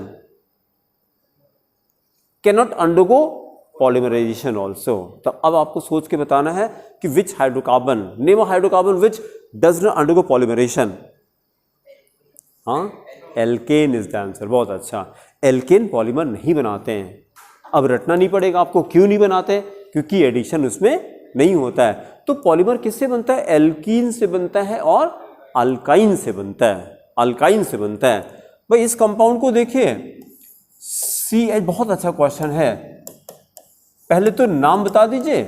cannot undergo polymerization also. तो अब आपको सोच के बताना है कि which hydrocarbon, name a hydrocarbon which does not undergo polymerization. हाँ, एल्केन इज द आंसर। बहुत अच्छा, एल्केन पॉलीमर नहीं बनाते हैं। अब रटना नहीं पड़ेगा आपको, क्यों नहीं बनाते? क्योंकि एडिशन उसमें नहीं होता है। तो पॉलीमर किससे बनता है? एल्कीन से बनता है और अल्काइन से बनता है, अल्काइन से बनता है। भाई इस कंपाउंड को देखिए, CH, बहुत अच्छा क्वेश्चन है। पहले तो नाम बता दीजिए।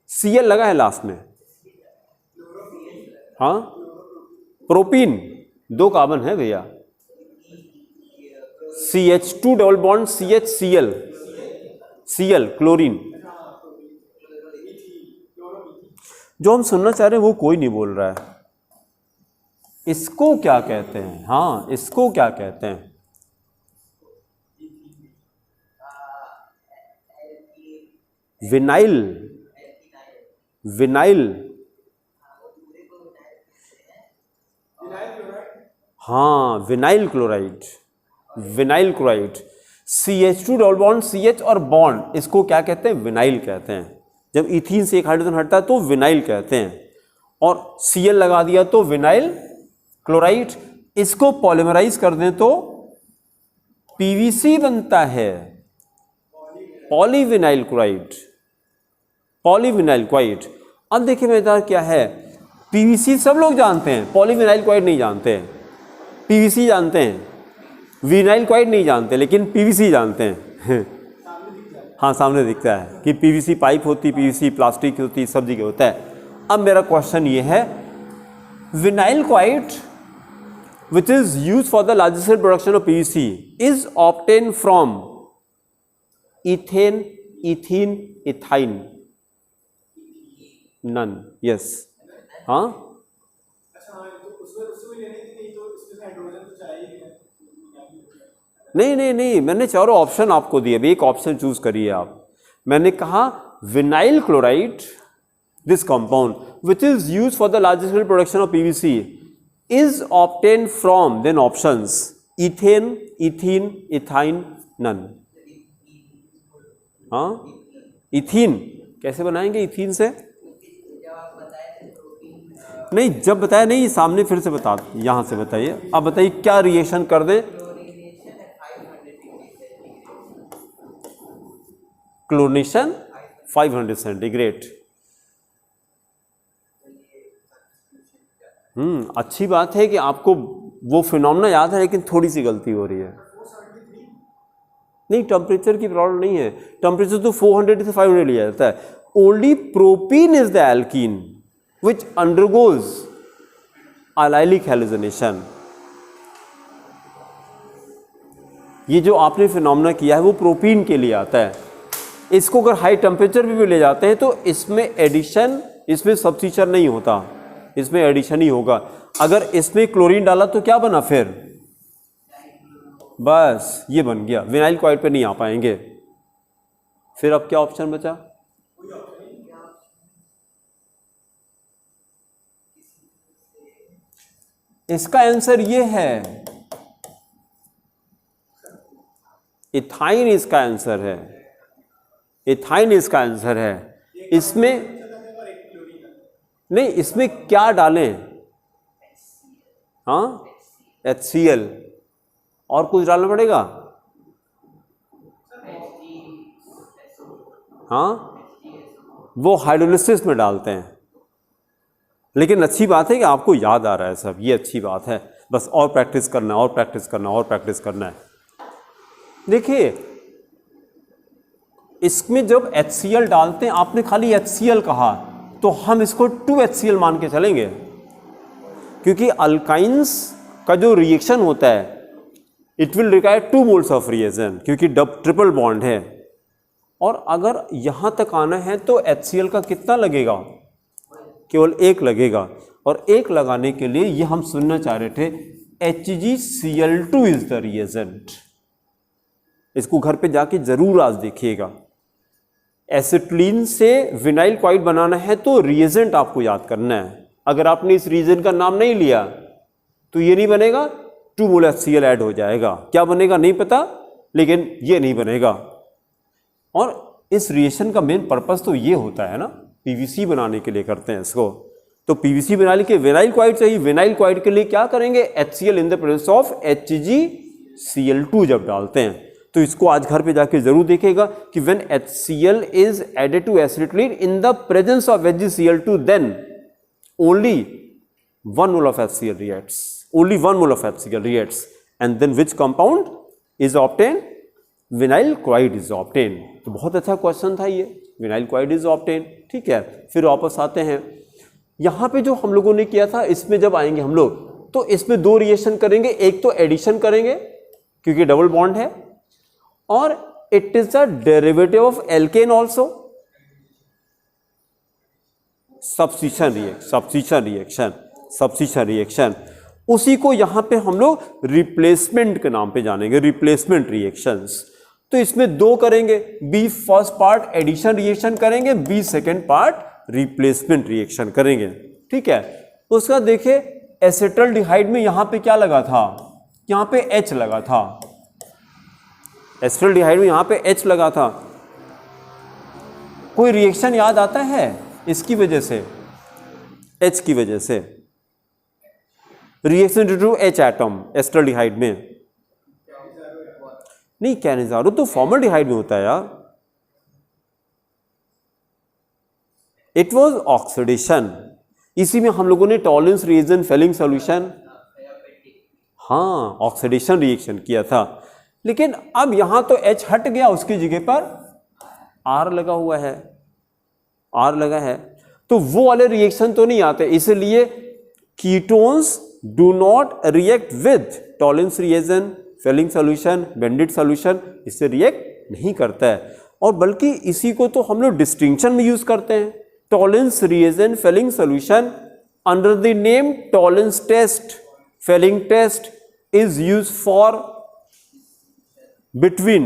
Cl लगा है लास्ट में। हाँ, प्रोपीन, 2 कार्बन है भैया। CH2 double bond CHCl, Cl chlorine. जो हम सुनना चाह रहे हैं वो कोई नहीं बोल रहा है। इसको क्या कहते हैं? हाँ, इसको क्या कहते हैं? Vinyl, vinyl. हाँ, vinyl chloride, vinyl chloride. CH2 double bond CH और बॉन्ड, इसको क्या कहते हैं? विनाइल कहते हैं। जब इथीन से एक हाइड्रोजन हटता है तो विनाइल कहते हैं। और Cl लगा दिया तो विनाइल क्लोराइड। इसको पॉलीमराइज कर दें तो PVC बनता है, पॉलीविनाइल क्लोराइड, पॉलीविनाइल क्लोराइड। अब देखिए मजेदार क्या है, PVC सब लोग जानते हैं, पॉलीविनाइल क्लोराइड नहीं जानते हैं। PVC जानते हैं, विनाइल क्लोराइड नहीं जानते, लेकिन PVC जानते हैं। हाँ, सामने दिखता है कि PVC पाइप होती, PVC प्लास्टिक होती, सब जगह होता है। अब मेरा क्वेश्चन ये है, vinyl chloride which is used for the large scale production of PVC is obtained from ethane, ethene, ethyne, none, yes। हाँ, नहीं नहीं नहीं, मैंने चारों ऑप्शन आपको दिए, अभी एक ऑप्शन चूज करिए आप। मैंने कहा vinyl chloride This compound, which is used for the large scale production of PVC, is obtained from, then options, ethane, ethene, ethyne, none. हाँ, इथीन कैसे बनाएंगे इथीन से? नहीं, जब बताया नहीं, सामने फिर से बता, यहाँ से बताइए। अब बताइए क्या रिएक्शन कर दें? Chlorination 500 centigrade. अच्छी बात है कि आपको वो फिनोमेना याद है, लेकिन थोड़ी सी गलती हो रही है। नहीं, टेम्परेचर की प्रॉब्लम नहीं है, टेम्परेचर तो 400 से 500 लिया जाता है। Only propene is the alkene which undergoes allylic halogenation. ये जो आपने फिनोमेना किया है वो प्रोपीन के लिए आता है। इसको अगर हाई टेम्परेचर पे भी ले जाते हैं तो इसमें एडिशन, इसमें सब्स्टिट्यूशन नहीं होता, इसमें एडिशन ही होगा। अगर इसमें क्लोरीन डाला तो क्या बना फिर? बस ये बन गया, विनाइल क्लोराइड पे नहीं आ पाएंगे। फिर अब क्या ऑप्शन बचा? इसका आंसर ये है, इथाइन इसका आंसर है, इथाइन इसका आंसर है। इसमें नहीं, इसमें क्या डालें? हाँ, HCl और कुछ डालना पड़ेगा? हाँ, वो हाइड्रोलिसिस में डालते हैं। लेकिन अच्छी बात है कि आपको याद आ रहा है सब, ये अच्छी बात है। बस और प्रैक्टिस करना है, और प्रैक्टिस करना है, और प्रैक्टिस करना है। देखिए, इसमें जब HCl डालते हैं, आपने खाली HCl कहा तो हम इसको 2HCl मान के चलेंगे, क्योंकि अल्काइंस का जो रिएक्शन होता है it will require 2 moles of reagent, क्योंकि ट्रिपल बॉन्ड है। और अगर यहाँ तक आना है तो HCl का कितना लगेगा? केवल 1 लगेगा। और 1 लगाने के लिए ये हम सुनना चाह रहे थे, HgCl2 इज द रिएजेंट। इसको घर पे जाके जरूर आज देखिएगा। एसिटिलीन से विनाइल क्लोराइड बनाना है तो रिएजेंट आपको याद करना है। अगर आपने इस रिएजेंट का नाम नहीं लिया तो ये नहीं बनेगा, 2 मोल HCl ऐड हो जाएगा। क्या बनेगा नहीं पता, लेकिन ये नहीं बनेगा। और इस रिएक्शन का मेन पर्पस तो ये होता है ना, PVC बनाने के लिए करते हैं इसको। तो PVC बनाने के विनाइल क्लोराइड चाहिए। विनाइल क्लोराइड के लिए क्या करेंगे? HCl in the presence of HgCl2 जब डालते हैं। तो इसको आज घर पे जाके जरूर देखेगा कि when HCl is added to acetylene in the presence of HgCl2, then only 1 mole of HCl reacts, only 1 mole of HCl reacts, and then which compound is obtained? Vinyl chloride is obtain. तो बहुत अच्छा question था ये, vinyl chloride is obtain. ठीक है, फिर वापस आते हैं यहाँ पे जो हम लोगों ने किया था। इसमें जब आएंगे हम लोग तो इसमें 2 रिएक्शन करेंगे। एक तो एडिशन करेंगे क्योंकि डबल बॉन्ड है, और it is a derivative of alkene also. Substitution reaction, उसी को यहां पे हम लोग रिप्लेसमेंट के नाम पे जानेंगे, रिप्लेसमेंट रिएक्शंस। तो इसमें 2 करेंगे, B first part addition reaction करेंगे, B second part replacement reaction करेंगे। ठीक है, उसका देखिए एसिटल्डिहाइड में यहां पे क्या लगा था? यहां पे H लगा था। एसिटल्डिहाइड में यहां पे H लगा था। कोई रिएक्शन याद आता है इसकी वजह से, H की वजह से? Reaction due to H atom acetaldehyde में नहीं, कैनिजारो तो फॉर्मल्डिहाइड में होता है यार। It was oxidation. इसी में हम लोगों ने टॉलरेंस रिएजेंट फेलिंग सॉल्यूशन, हाँ, ऑक्सीडेशन रिएक्शन किया था। लेकिन अब यहां तो H हट गया, उसकी जगह पर R लगा हुआ है, R लगा है। तो वो वाले रिएक्शन तो नहीं आते, इसलिए ketones do not react with Tollens reagent, Fehling solution, Benedict solution, इससे रिएक्ट नहीं करता है। और बल्कि इसी को तो हम लोग डिस्टिंक्शन में यूज करते हैं, Tollens reagent Fehling solution under the name Tollens test, Fehling test is use for between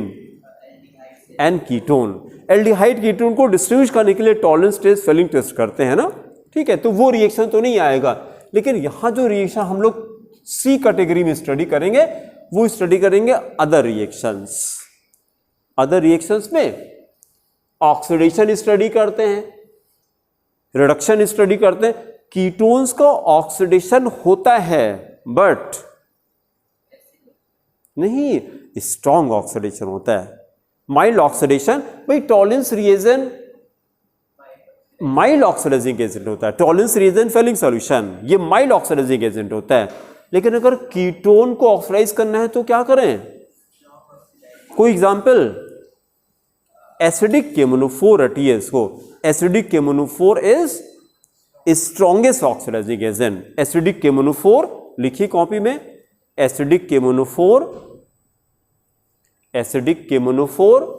and ketone, aldehyde ketone को डिस्टिंग्विश करने के लिए टॉलरेंस टेस्ट, फेलिंग टेस्ट करते हैं ना, ठीक है, तो वो रिएक्शन तो नहीं आएगा। लेकिन यहां जो रिएक्शन हम लोग सी कैटेगरी में स्टडी करेंगे वो स्टडी करेंगे अदर रिएक्शंस। अदर रिएक्शंस में ऑक्सीडेशन स्टडी करते हैं, रिडक्शन स्टडी करते हैं। कीटोन्स का ऑक्सीडेशन होता है बट नहीं स्ट्रॉन्ग ऑक्सीडेशन होता है, माइल्ड ऑक्सीडेशन। भाई Tollens reagent mild oxidising agent होता है, टॉलरेंस रिएजेंट फेलिंग सॉल्यूशन ये माइल्ड ऑक्सीडाइजिंग एजेंट होता है। लेकिन अगर कीटोन को ऑक्सीडाइज करना है तो क्या करें? कोई एग्जांपल, एसिडिक KMnO4 रटिए इसको। Acidic KMnO4 is strongest oxidising agent. Acidic KMnO4 लिखिए कॉपी में, एसिडिक KMnO4, एसिडिक KMnO4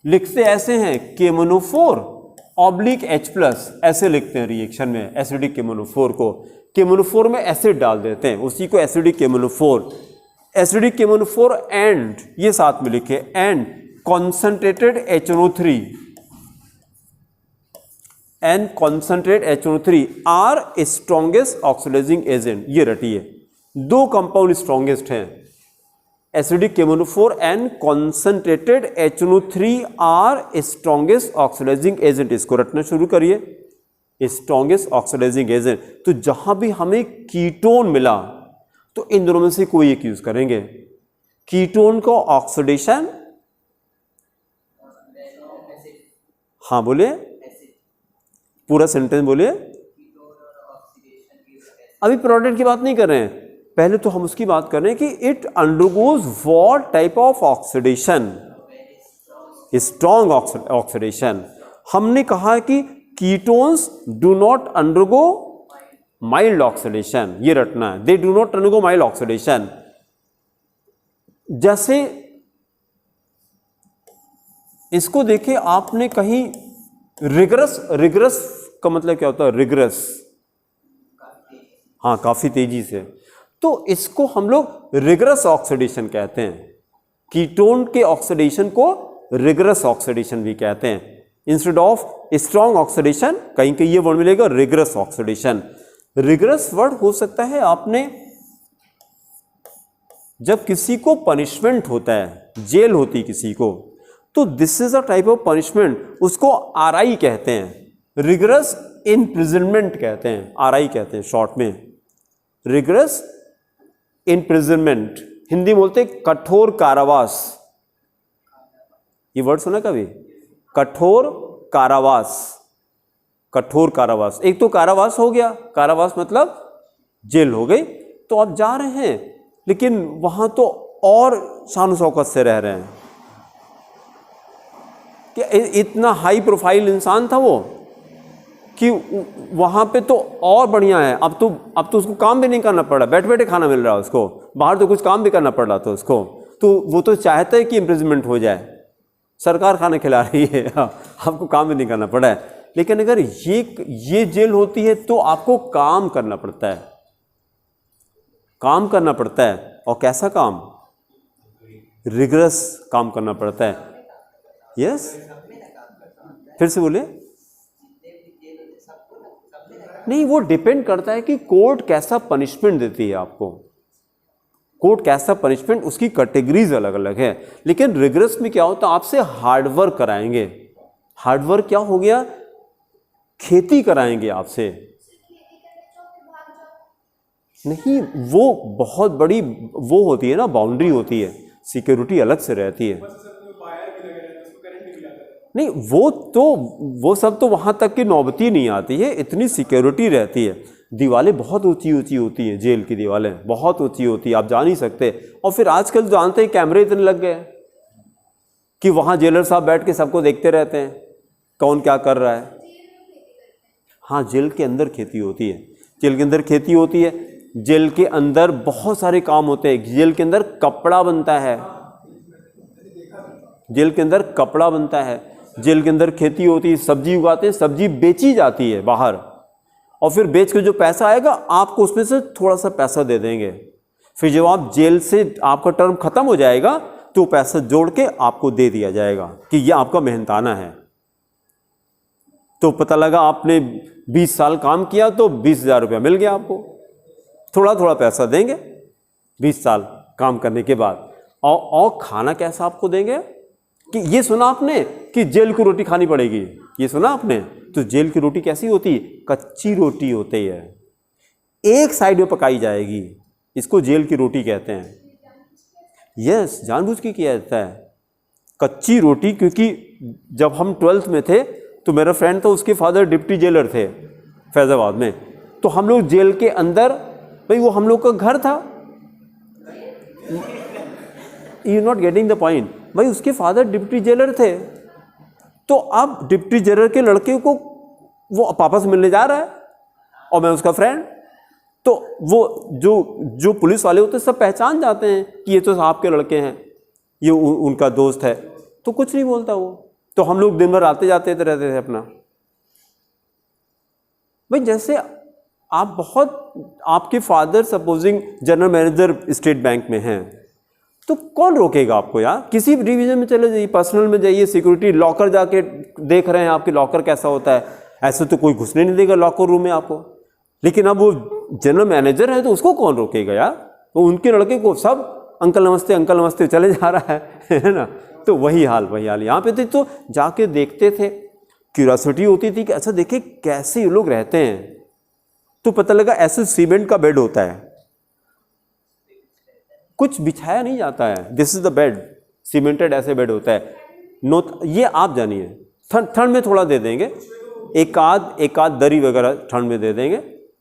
लिखते ऐसे हैं KMnO4 ऑब्लिक H+, ऐसे लिखते हैं रिएक्शन में एसिडिक KMnO4 को। KMnO4 में एसिड डाल देते हैं, उसी को acidic KMnO4। Acidic KMnO4 and ये साथ में लिखे and concentrated HNO3 and concentrate HNO3 are strongest oxidising agent. ये रटिए, दो कंपाउंड स्ट्रॉन्गेस्ट हैं, acidic KMnO4 and concentrated HNO3 are strongest oxidising agent. इसको रटना शुरू करिए, स्ट्रॉन्गेस्ट ऑक्सीडाइजिंग एजेंट। तो जहां भी हमें कीटोन मिला तो इन दोनों में से कोई एक यूज करेंगे। कीटोन को ऑक्सीडेशन, हाँ बोलिए, पूरा सेंटेंस बोलिए। अभी प्रोडक्ट की बात नहीं कर रहे हैं, पहले तो हम उसकी बात कर रहे हैं कि it undergoes what type of oxidation? Strong oxidation. हमने कहा कि ketones do not undergo mild oxidation, ये रटना है, दे do not undergo mild oxidation. जैसे इसको देखिए, आपने कहीं रिगरस का मतलब क्या होता है? रिगरस, हाँ काफी तेजी से, तो इसको हम लोग रिगरस ऑक्सीडेशन कहते हैं। कीटोन के ऑक्सीडेशन को रिगरस ऑक्सीडेशन भी कहते हैं। इंस्टेड ऑफ स्ट्रॉन्ग ऑक्सीडेशन कहीं कहीं ये वर्ड मिलेगा रिगरस ऑक्सीडेशन। रिगरस वर्ड हो सकता है आपने जब किसी को पनिशमेंट होता है, जेल होती है किसी को, तो this is a type of punishment, उसको RI कहते हैं, रिगरस इम्प्रिजनमेंट कहते हैं, RI कहते हैं शॉर्ट में, रिगरस इम्प्रिजनमेंट। हिंदी बोलते कठोर कारावास, ये वर्ड सुना कभी? कठोर कारावास, कठोर कारावास। एक तो कारावास हो गया, कारावास मतलब जेल हो गई, तो आप जा रहे हैं लेकिन वहां तो और शान शौकत से रह रहे हैं कि इतना हाई प्रोफाइल इंसान था वो कि वहां पे तो और बढ़िया है। अब तो उसको काम भी नहीं करना पड़ रहा, बैठे बैठे खाना मिल रहा है उसको, बाहर तो कुछ काम भी करना पड़ रहा था उसको, तो वो तो चाहता है कि इम्प्रिजमेंट हो जाए, सरकार खाना खिला रही है, आपको काम भी नहीं करना पड़ा है। लेकिन अगर ये जेल होती है तो आपको काम करना पड़ता है, काम करना पड़ता है, और कैसा काम? रिगरस काम करना पड़ता है। यस, फिर से बोले। नहीं, वो डिपेंड करता है कि कोर्ट कैसा पनिशमेंट देती है आपको, कोर्ट कैसा पनिशमेंट, उसकी कैटेगरीज अलग अलग है। लेकिन रिगरस में क्या होता है, आपसे हार्डवर्क कराएंगे। हार्डवर्क क्या हो गया? खेती कराएंगे आपसे। नहीं, वो बहुत बड़ी वो होती है ना, बाउंड्री होती है, सिक्योरिटी अलग से रहती है। नहीं, वो सब तो वहां तक की नौबती नहीं आती है, इतनी सिक्योरिटी रहती है। दीवारें बहुत ऊंची ऊंची होती हैं, जेल की दीवारें बहुत ऊंची होती है, आप जा नहीं सकते। और फिर आजकल जानते हैं कैमरे इतने लग गए कि वहां जेलर साहब बैठ के सबको देखते रहते हैं कौन क्या कर रहा है। हाँ, जेल के अंदर खेती होती है, जेल के अंदर खेती होती है, जेल के अंदर बहुत सारे काम होते हैं। जेल के अंदर कपड़ा बनता है, जेल के अंदर कपड़ा बनता है, जेल के अंदर खेती होती है, सब्जी उगाते हैं, सब्जी बेची जाती है बाहर, और फिर बेच के जो पैसा आएगा आपको उसमें से थोड़ा सा पैसा दे देंगे। फिर जब आप जेल से आपका टर्म खत्म हो जाएगा तो पैसा जोड़ के आपको दे दिया जाएगा कि ये आपका मेहनताना है। तो पता लगा आपने 20 साल काम किया तो 20,000 रुपया मिल गया आपको। थोड़ा थोड़ा पैसा देंगे 20 साल काम करने के बाद। और खाना कैसा आपको देंगे कि ये सुना आपने कि जेल की रोटी खानी पड़ेगी, ये सुना आपने? तो जेल की रोटी कैसी होती? कच्ची रोटी होती है, एक साइड में पकाई जाएगी, इसको जेल की रोटी कहते हैं। यस, जानबूझ के किया जाता है कच्ची रोटी, क्योंकि जब हम 12th में थे तो मेरा फ्रेंड था, उसके फादर डिप्टी जेलर थे फैजाबाद में, तो हम लोग जेल के अंदर, भाई वो हम लोग का घर था। You not getting the point, भाई उसके फादर डिप्टी जेलर थे, तो अब डिप्टी जेलर के लड़के को वो पापा से मिलने जा रहा है और मैं उसका फ्रेंड, तो वो जो पुलिस वाले होते हैं सब पहचान जाते हैं कि ये तो साहब के लड़के हैं, ये उनका दोस्त है, तो कुछ नहीं बोलता वो। तो हम लोग दिन भर आते जाते रहते थे अपना। भाई जैसे आप आपके father supposing general manager state bank में हैं, तो कौन रोकेगा आपको यार? किसी भी डिवीजन में चले जाइए, पर्सनल में जाइए, सिक्योरिटी लॉकर जाके देख रहे हैं आपके लॉकर कैसा होता है, ऐसे तो कोई घुसने नहीं देगा लॉकर रूम में आपको। लेकिन अब वो जनरल मैनेजर है तो उसको कौन रोकेगा यार? तो उनके लड़के को सब अंकल नमस्ते चले जा रहा है ना? तो वही हाल यहाँ पे थे। तो जाके देखते थे, क्यूरियोसिटी होती थी कि अच्छा देखिए कैसे ये लोग रहते हैं। तो पता लगा ऐसे सीमेंट का बेड होता है, कुछ बिछाया नहीं जाता है, this is the bed, cemented ऐसे बेड होता है। ये आप जानिए, ठंड में थोड़ा दे देंगे, एक आध दरी वगैरह ठंड में दे देंगे,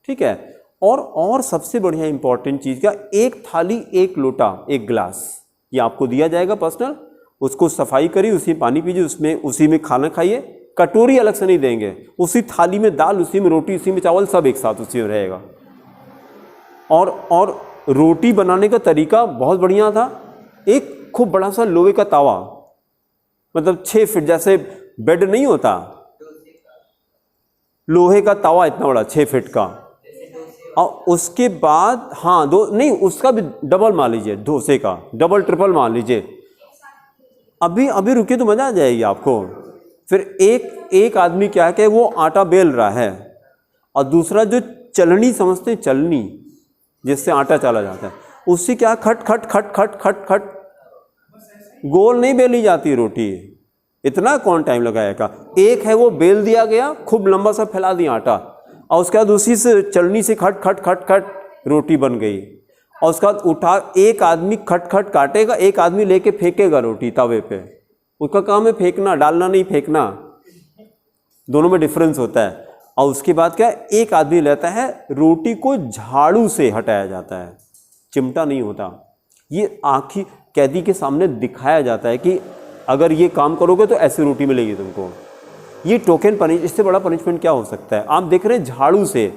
ठीक है। और सबसे बढ़िया इंपॉर्टेंट चीज का, एक थाली, एक लोटा, एक गिलास, ये आपको दिया जाएगा पर्सनल। उसको सफाई करिए, उसी पानी पीजिए, उसी में खाना खाइए, कटोरी अलग से नहीं देंगे, उसी थाली में दाल, उसी में रोटी, उसी में चावल, सब एक साथ उसी में रहेगा। और रोटी बनाने का तरीका बहुत बढ़िया था। एक खूब बड़ा सा लोहे का तवा, मतलब 6 फीट, जैसे बेड नहीं होता, लोहे का तवा इतना बड़ा 6 फीट का। और उसके बाद हाँ, उसका भी डबल मान लीजिए, डोसे का डबल ट्रिपल मान लीजिए। अभी रुकिए तो मजा आ जाएगी आपको। फिर एक आदमी क्या है कि वो आटा बेल रहा है, और दूसरा जो चलनी समझते हैं, चलनी जिससे आटा चला जाता है, उससे क्या खट खट खट खट खट खट, गोल नहीं बेली जाती रोटी, इतना कौन टाइम लगाएगा। एक है वो बेल दिया गया, खूब लंबा सा फैला दिया आटा, और उसके बाद उसी से चलनी से खट खट खट खट रोटी बन गई। और उसके बाद उठा, एक आदमी खट खट काटेगा, एक आदमी लेके फेंकेगा रोटी तवे पे, उसका काम है फेंकना, डालना नहीं, फेंकना, दोनों में डिफरेंस होता है। और उसके बाद क्या, एक आदमी लेता है, रोटी को झाड़ू से हटाया जाता है, चिमटा नहीं होता। ये आँखी कैदी के सामने दिखाया जाता है कि अगर ये काम करोगे तो ऐसी रोटी मिलेगी तुमको। ये टोकन पनिश, इससे बड़ा पनिशमेंट क्या हो सकता है? आप देख रहे हैं झाड़ू से,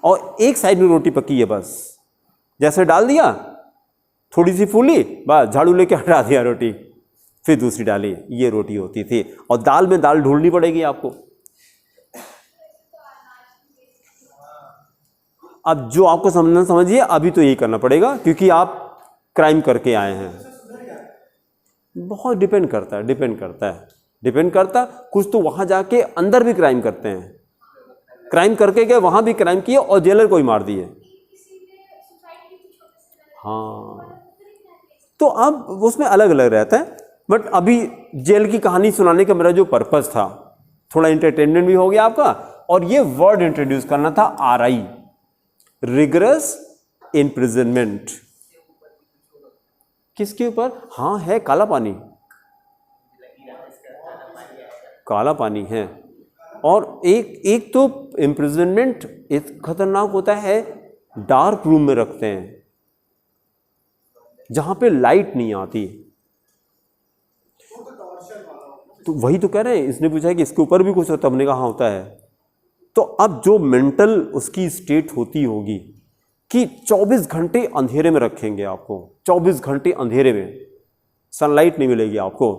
और एक साइड में रोटी पकी है, बस जैसे डाल दिया, थोड़ी सी फूली, बस झाड़ू लेके हटा दिया रोटी, फिर दूसरी डाली, ये रोटी होती थी। और दाल में दाल ढूंढनी पड़ेगी आपको। अब जो आपको समझना समझिए, अभी तो यही करना पड़ेगा क्योंकि आप क्राइम करके आए हैं। बहुत डिपेंड करता है। कुछ तो वहां जाके अंदर भी क्राइम करते हैं, क्राइम करके गए, वहां भी क्राइम किए और जेलर को ही मार दिए। हाँ, तो अब उसमें अलग अलग रहता है। बट अभी जेल की कहानी सुनाने का मेरा जो पर्पस था, थोड़ा एंटरटेनमेंट भी हो गया आपका, और ये वर्ड इंट्रोड्यूस करना था, RI, रिगरस इम्प्रिजनमेंट। किसके ऊपर? हाँ, है काला पानी है। और एक तो इम्प्रिजनमेंट खतरनाक होता है, डार्क रूम में रखते हैं जहां पे लाइट नहीं आती। तो वही तो कह रहे हैं, इसने पूछा है कि इसके ऊपर भी कुछ होता, हमने कहा हाँ होता है। तो अब जो मेंटल उसकी स्टेट होती होगी कि 24 घंटे अंधेरे में रखेंगे आपको, 24 घंटे अंधेरे में, सनलाइट नहीं मिलेगी आपको,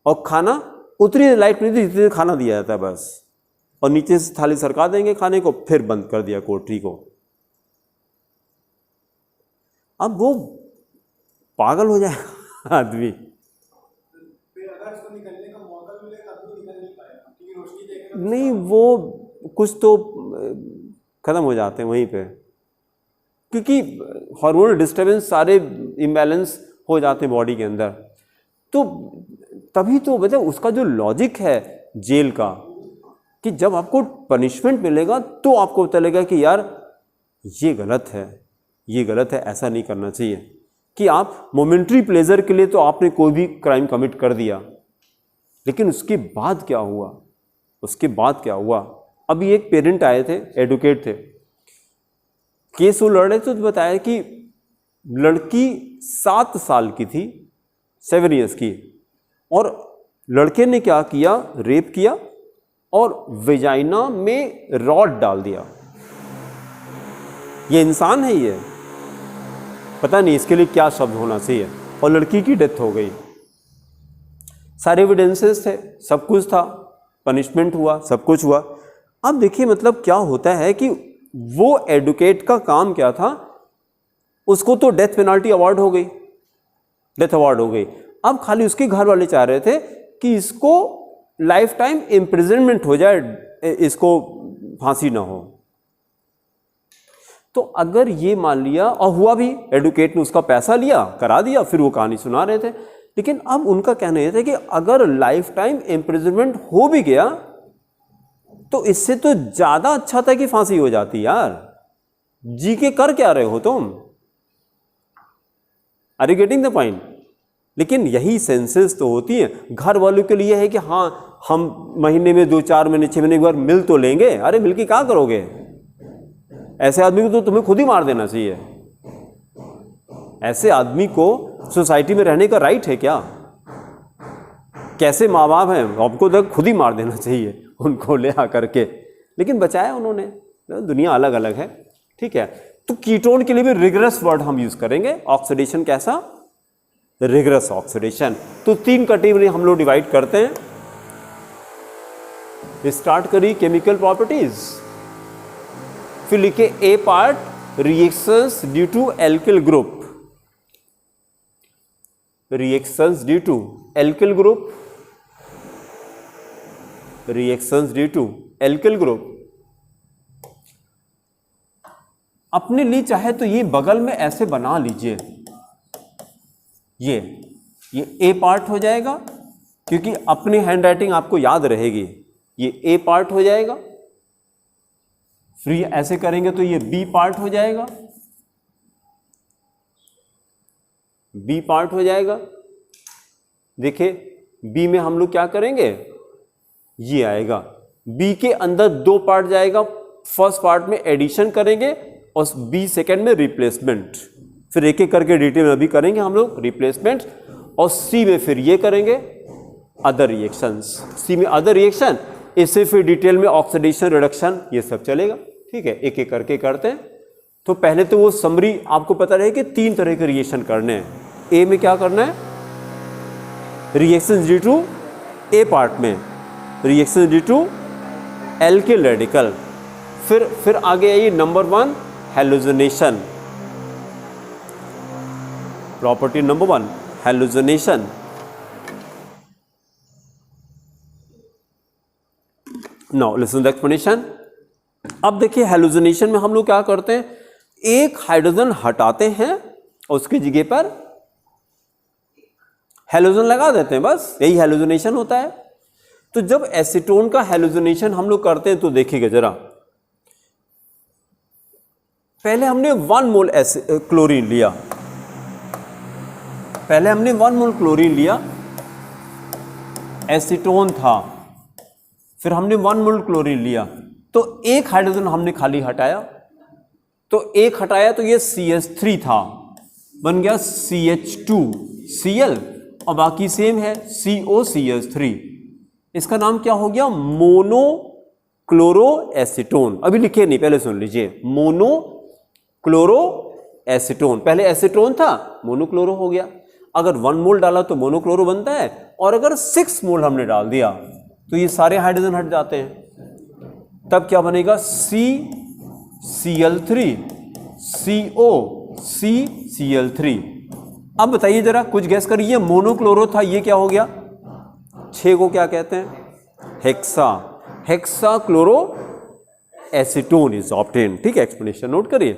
और खाना उतनी लाइट नहीं, जितनी खाना दिया जाता है बस, और नीचे से थाली सरका देंगे खाने को, फिर बंद कर दिया कोठरी को। अब वो पागल हो जाएगा आदमी। फिर अगर उसको निकलने का मौका मिले तब भी निकल नहीं पाएगा क्योंकि रोशनी देखेगा नहीं, वो कुछ तो खत्म हो जाते हैं वहीं पे, क्योंकि हार्मोनल डिस्टर्बेंस सारे इम्बैलेंस हो जाते हैं बॉडी के अंदर। तो तभी तो मतलब उसका जो लॉजिक है जेल का, कि जब आपको पनिशमेंट मिलेगा तो आपको पता लगेगा कि यार ये गलत है, ये गलत है, ऐसा नहीं करना चाहिए। कि आप मोमेंट्री प्लेजर के लिए तो आपने कोई भी क्राइम कमिट कर दिया, लेकिन उसके बाद क्या हुआ, उसके बाद क्या हुआ। अभी एक पेरेंट आए थे, एडवोकेट थे, केस वो लड़ रहे थे, तो बताया कि लड़की 7 साल की थी, 7 ईयर्स की, और लड़के ने क्या किया, रेप किया और वेजाइना में रॉड डाल दिया। ये इंसान है, ये पता नहीं इसके लिए क्या शब्द होना चाहिए, और लड़की की डेथ हो गई। सारे एविडेंसेस थे, सब कुछ था, पनिशमेंट हुआ, सब कुछ हुआ। अब देखिए मतलब क्या होता है कि वो एडवोकेट का काम क्या था, उसको तो डेथ पेनाल्टी अवार्ड हो गई, डेथ अवार्ड हो गई। अब खाली उसके घर वाले चाह रहे थे कि इसको लाइफ टाइम इम्प्रिजनमेंट हो जाए, इसको फांसी ना हो। तो अगर ये मान लिया, और हुआ भी, एडवोकेट ने उसका पैसा लिया, करा दिया, फिर वो कहानी सुना रहे थे। लेकिन अब उनका कहना यह था कि अगर लाइफ टाइम इम्प्रिजनमेंट हो भी गया तो इससे तो ज्यादा अच्छा था कि फांसी हो जाती। यार जी के कर क्या रहे हो तुम, are you getting the point. लेकिन यही सेंसेस तो होती है। घर वालों के लिए है कि हाँ हम महीने में 2-4 महीने 6 महीने एक बार मिल तो लेंगे। अरे मिल के क्या करोगे, ऐसे आदमी को तो तुम्हें खुद ही मार देना चाहिए। ऐसे आदमी को सोसाइटी में रहने का राइट है क्या? कैसे माँ बाप हैं, आपको तो खुद ही मार देना चाहिए उनको ले आकर के। लेकिन बचाया उन्होंने। दुनिया अलग अलग है, ठीक है। तो कीटोन के लिए भी रिगरस वर्ड हम यूज करेंगे। ऑक्सीडेशन कैसा, रिगरस ऑक्सीडेशन। तो 3 कैटेगरी हम लोग डिवाइड करते हैं। स्टार्ट करिए केमिकल प्रॉपर्टीज, फिर लिखे A part reactions due to alkyl group, reactions due to alkyl group, reactions due to alkyl group. अपने लिए चाहे तो ये बगल में ऐसे बना लीजिए, ये ए पार्ट हो जाएगा, क्योंकि अपनी हैंड राइटिंग आपको याद रहेगी। ये ए पार्ट हो जाएगा, फिर ऐसे करेंगे तो ये बी पार्ट हो जाएगा, बी पार्ट हो जाएगा। देखिए बी में हम लोग क्या करेंगे, ये आएगा। बी के अंदर 2 पार्ट जाएगा, फर्स्ट पार्ट में एडिशन करेंगे और बी सेकेंड में रिप्लेसमेंट। फिर एक एक करके डिटेल में अभी करेंगे हम लोग रिप्लेसमेंट। और सी में फिर ये करेंगे अदर रिएक्शंस। सी में अदर रिएक्शन, इससे फिर डिटेल में ऑक्सीडेशन रिडक्शन ये सब चलेगा, ठीक है। एक एक करके करते हैं। तो पहले तो वो समरी आपको पता रहे कि 3 तरह के रिएक्शन करने हैं। ए में क्या करना है, reaction due to A part में reaction due to alkyl radical. फिर आगे आइए number 1 halogenation, property number 1 halogenation. Now listen the explanation. अब देखिए हैलोजनेशन में हम लोग क्या करते हैं, एक हाइड्रोजन हटाते हैं और उसकी जगह पर हैलोजन लगा देते हैं, बस यही हैलोजनेशन होता है। तो जब एसीटोन का हैलोजनेशन हम लोग करते हैं तो देखिएगा जरा, पहले हमने 1 मोल क्लोरीन लिया, पहले हमने 1 मोल क्लोरीन लिया, एसीटोन था, फिर हमने 1 मोल क्लोरीन लिया, तो एक हाइड्रोजन हमने खाली हटाया, तो एक हटाया तो ये CH3 था, बन गया CH2Cl, और बाकी सेम है COCH3। इसका नाम क्या हो गया, मोनोक्लोरोएसीटोन। अभी लिखे नहीं, पहले सुन लीजिए, मोनोक्लोरोएसीटोन। पहले एसीटोन था, मोनोक्लोरो हो गया। अगर 1 मोल डाला तो मोनोक्लोरो बनता है, और अगर 6 मोल हमने डाल दिया तो ये सारे हाइड्रोजन हट जाते हैं। तब क्या बनेगा, CCl3 COCCl3। अब बताइए जरा, कुछ गैस करिए, मोनोक्लोरो था, ये क्या हो गया? 6 को क्या कहते हैं? Hexa. Hexa chloro acetone is obtain. ठीक है, एक्सप्लेनेशन नोट करिए।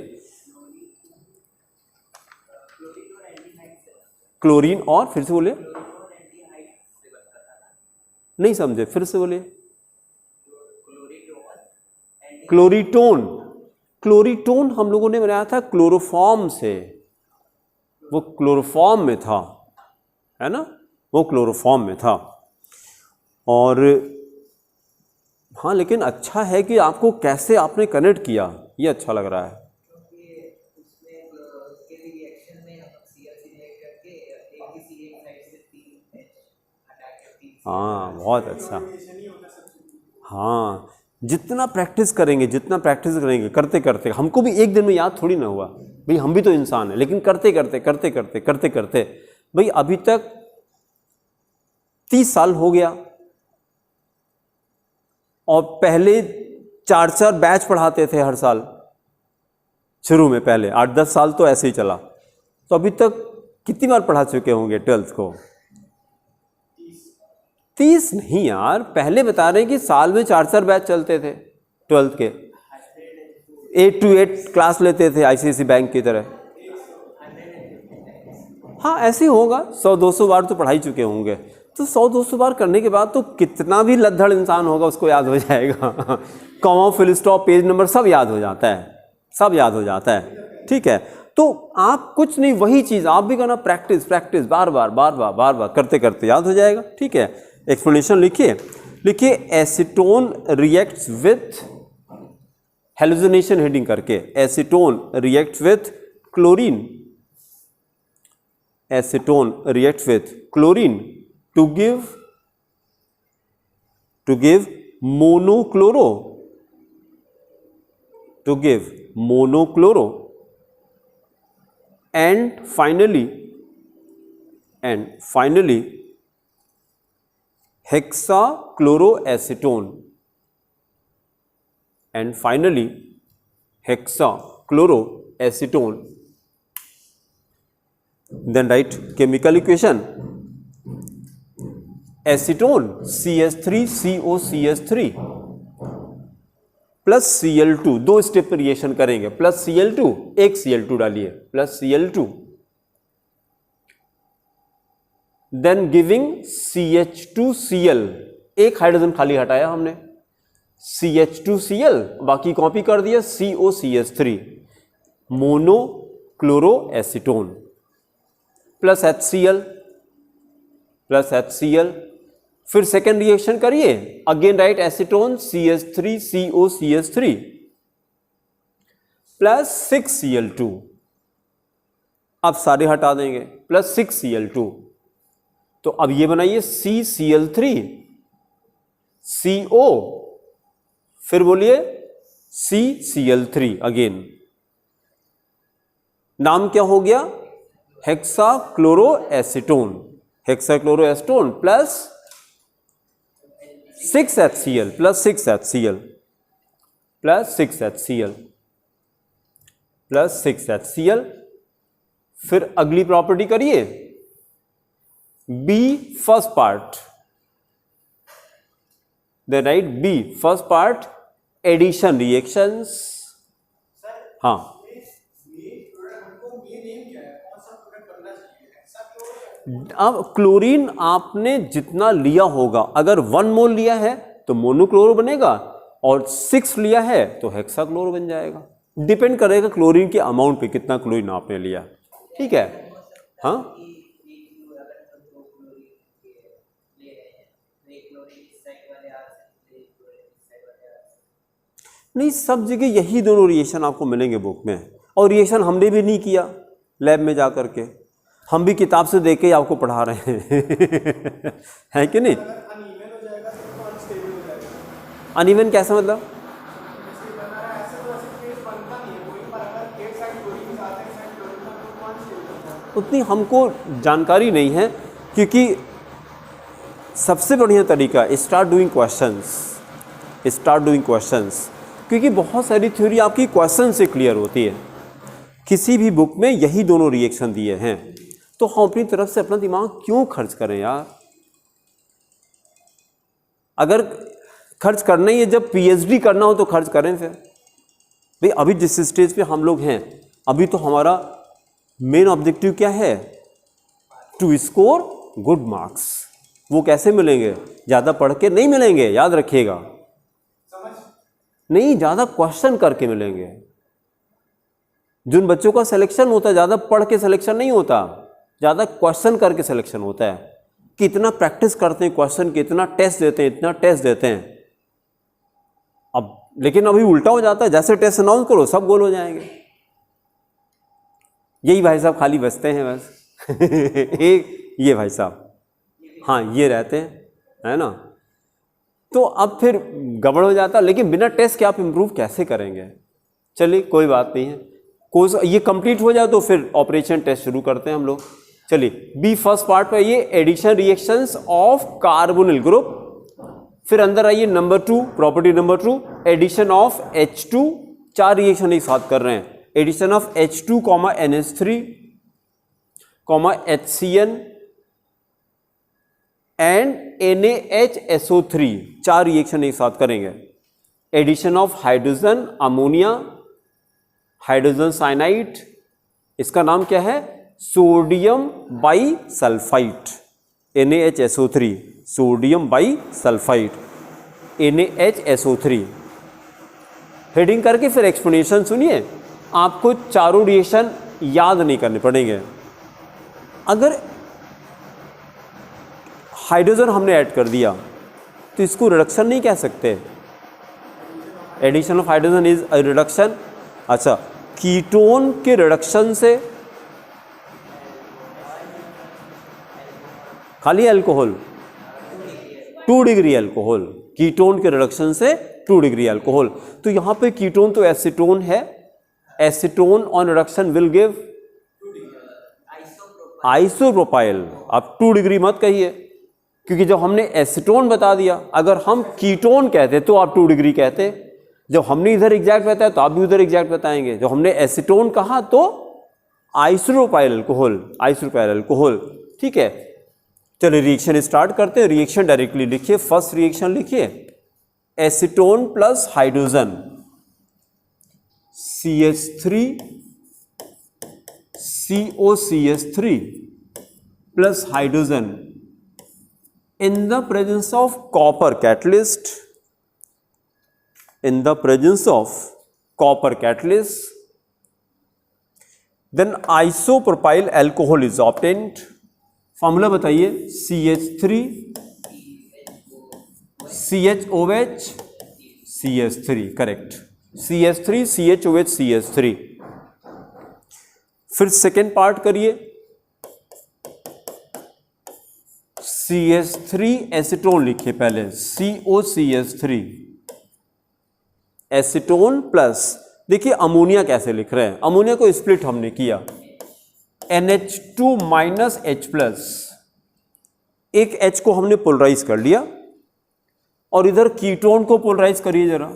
क्लोरीन और फिर से बोलिए, नहीं समझे, फिर से बोलिए। क्लोरीटोन। क्लोरीटोन हम लोगों ने बनाया था क्लोरोफॉर्म से, वो क्लोरोफॉर्म में था, है ना, वो क्लोरोफॉर्म में था। और हाँ, लेकिन अच्छा है कि आपको कैसे आपने कनेक्ट किया, ये अच्छा लग रहा है। हाँ, बहुत अच्छा। हाँ, जितना प्रैक्टिस करेंगे, जितना प्रैक्टिस करेंगे, करते करते, हमको भी एक दिन में याद थोड़ी ना हुआ भाई, हम भी तो इंसान हैं, लेकिन करते करते करते करते करते करते भाई अभी तक 30 साल हो गया, और पहले 4-4 बैच पढ़ाते थे हर साल शुरू में, पहले 8-10 साल तो ऐसे ही चला। तो अभी तक कितनी बार पढ़ा चुके होंगे 12th को? 30 नहीं यार, पहले बता रहे हैं कि साल में 4-4 बैच चलते थे 12th के, 8 to 8 क्लास लेते थे ICICI बैंक की तरह। हाँ, ऐसे ही होगा, 100-200 बार तो पढ़ा ही चुके होंगे। तो 100-200 बार करने के बाद तो कितना भी लद्दड़ इंसान होगा उसको याद हो जाएगा। Comma, full stop, page number सब याद हो जाता है, सब याद हो जाता है। ठीक है, तो आप कुछ नहीं, वही चीज़ आप भी करना, प्रैक्टिस प्रैक्टिस, बार बार बार बार बार बार करते करते याद हो जाएगा। ठीक है, एक्सप्लेनेशन लिखिए, लिखिए acetone reacts with, halogenation heading करके, acetone reacts with chlorine, acetone reacts with chlorine to give monochloro, to give monochloro, and finally hexachloroacetone, and finally hexachloroacetone. Then write chemical equation, acetone CH3COCH3 plus Cl2, 2 step reaction करेंगे, plus Cl2, एक Cl2 डालिए, plus Cl2, then giving CH2Cl, एक hydrogen खाली हटाया हमने, CH2Cl, बाकी copy कर दिया COCH3, monochloroacetone, plus HCl, plus HCl। फिर सेकेंड रिएक्शन करिए, again write acetone CH3COCH3 plus 6Cl2, अब सारे हटा देंगे, प्लस 6Cl2, तो अब ये बनाइए CCl3 CO, फिर बोलिए CCl3, अगेन नाम क्या हो गया? Hexachloroacetone, hexachloroacetone plus 6HCl, plus 6HCl, plus 6HCl, plus 6HCl। फिर अगली प्रॉपर्टी करिए, B first part, then write B first part addition reactions. हाँ, अब क्लोरीन आपने जितना लिया होगा, अगर 1 मोल लिया है तो मोनोक्लोरो बनेगा, और 6 लिया है तो हेक्साक्लोरो बन जाएगा। डिपेंड करेगा क्लोरीन के अमाउंट पे, कितना क्लोरीन आपने लिया। ठीक है, हाँ, नहीं, सब जगह यही दोनों रिएक्शन आपको मिलेंगे बुक में, और रिएक्शन हमने भी नहीं किया लैब में जा करके, हम भी किताब से देख के ही आपको पढ़ा रहे हैं। है कि नहीं? अनइवन कैसा मतलब? उतनी हमको जानकारी नहीं है, क्योंकि सबसे बढ़िया तरीका स्टार्ट डूइंग क्वेश्चंस, क्योंकि बहुत सारी थ्योरी आपकी क्वेश्चन से क्लियर होती है। किसी भी बुक में यही दोनों रिएक्शन दिए हैं, तो हम अपनी तरफ से अपना दिमाग क्यों खर्च करें यार? अगर खर्च करना ही है, जब पीएचडी करना हो तो खर्च करें फिर। भाई अभी जिस स्टेज पे हम लोग हैं, अभी तो हमारा मेन ऑब्जेक्टिव क्या है? To score good marks. वो कैसे मिलेंगे? ज़्यादा पढ़ के नहीं मिलेंगे, याद रखिएगा। नहीं, ज़्यादा क्वेश्चन करके मिलेंगे। जिन बच्चों का सिलेक्शन होता है, ज़्यादा पढ़ के सिलेक्शन नहीं होता, ज़्यादा क्वेश्चन करके सिलेक्शन होता है। कितना प्रैक्टिस करते हैं क्वेश्चन, कितना टेस्ट देते हैं, इतना टेस्ट देते हैं। अब लेकिन अभी उल्टा हो जाता है, जैसे टेस्ट अनाउंस करो सब गोल हो जाएंगे। यही भाई साहब खाली बचते हैं बस एक ये भाई साहब, हाँ ये रहते हैं, है ना। तो अब फिर गड़बड़ हो जाता है। लेकिन बिना टेस्ट के आप इम्प्रूव कैसे करेंगे? चलिए कोई बात नहीं है, कोर्स ये कंप्लीट हो जाए तो फिर ऑपरेशन टेस्ट शुरू करते हैं हम लोग। चलिए बी फर्स्ट पार्ट पे ये addition reactions of carbonyl group. फिर अंदर आइए number 2, property number 2, addition of H2। 4 reaction एक साथ कर रहे हैं। Addition of H2, NH3, HCN and NaHSO3। 4 reaction एक साथ करेंगे। Addition of hydrogen ammonia, hydrogen cyanide, इसका नाम क्या है? Sodium bi sulphide, NaHSO3, sodium bi sulphide, NaHSO3। Heading करके फिर एक्सप्लेनेशन सुनिए। आपको चारों रिएक्शन याद नहीं करने पड़ेंगे। अगर हाइड्रोजन हमने ऐड कर दिया तो इसको रिडक्शन नहीं कह सकते। Addition of hydrogen is a reduction. अच्छा, कीटोन के रिडक्शन से खाली अल्कोहल 2 डिग्री अल्कोहल, कीटोन के रिडक्शन से 2 डिग्री अल्कोहल। तो यहाँ पे कीटोन तो एसीटोन है, acetone on reduction will give isopropyl. आप 2 डिग्री मत कहिए, क्योंकि जब हमने एसीटोन बता दिया, अगर हम कीटोन कहते तो आप 2 डिग्री कहते। जब हमने इधर एग्जैक्ट बताया तो आप भी उधर एग्जैक्ट बताएंगे। जब हमने एसीटोन कहा तो आइसोप्रोपाइल अल्कोहल, आइसोप्रोपाइल अल्कोहल। ठीक है, चलिए रिएक्शन स्टार्ट करते हैं। रिएक्शन डायरेक्टली लिखिए। फर्स्ट रिएक्शन लिखिए, acetone plus hydrogen, CH3 COCH3 plus hydrogen in the presence of copper catalyst, in the presence of copper catalyst, then isopropyl alcohol is obtained। Formula बताइए, CH3 CHOH CH3, correct, CH3 CHOH CH3। फिर second part करिए, CH3 acetone लिखिए पहले, COCH3 acetone plus, देखिए ammonia कैसे लिख रहे हैं। अमोनिया को स्प्लिट हमने किया, NH2 माइनस H प्लस, एक H को हमने पोलराइज कर लिया और इधर कीटोन को पोलराइज करिए जरा,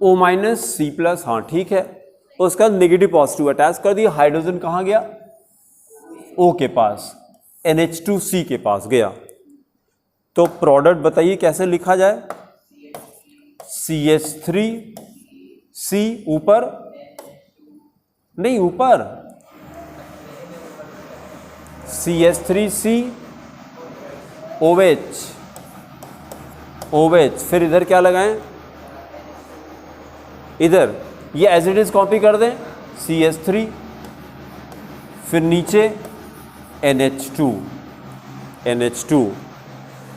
O माइनस C प्लस, हाँ ठीक है। उसका नेगेटिव पॉजिटिव अटैच कर दिया। हाइड्रोजन कहाँ गया? O के पास, NH2C के पास गया। तो प्रोडक्ट बताइए कैसे लिखा जाए? CH3C ऊपर नहीं, ऊपर CH3C OH, OH, फिर इधर क्या लगाएं? इधर ये एज इट इज कॉपी कर दें, CH3, फिर नीचे NH2, NH2।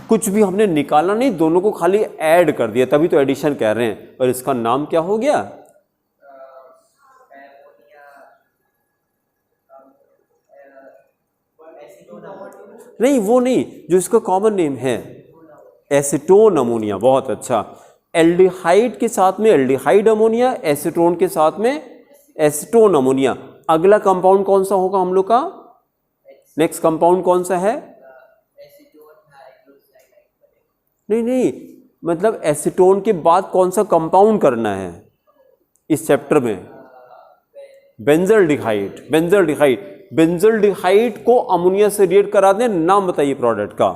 कुछ भी हमने निकाला नहीं, दोनों को खाली ऐड कर दिया, तभी तो एडिशन कह रहे हैं। और इसका नाम क्या हो गया? नहीं वो नहीं, जो इसका कॉमन नेम है, एसीटोन अमोनिया। बहुत अच्छा। एल्डिहाइड के साथ में एल्डिहाइड अमोनिया, एसीटोन के साथ में एसीटोन अमोनिया। अगला कंपाउंड कौन सा होगा हम लोग का? नेक्स्ट कंपाउंड कौन सा है? नहीं, मतलब एसीटोन के बाद कौन सा कंपाउंड करना है इस चैप्टर में? बेंजल्डिहाइड। बेंजल्डिहाइड बेंजल्डिहाइड को अमोनिया से रिएक्ट करा दें, नाम बताइए प्रोडक्ट का।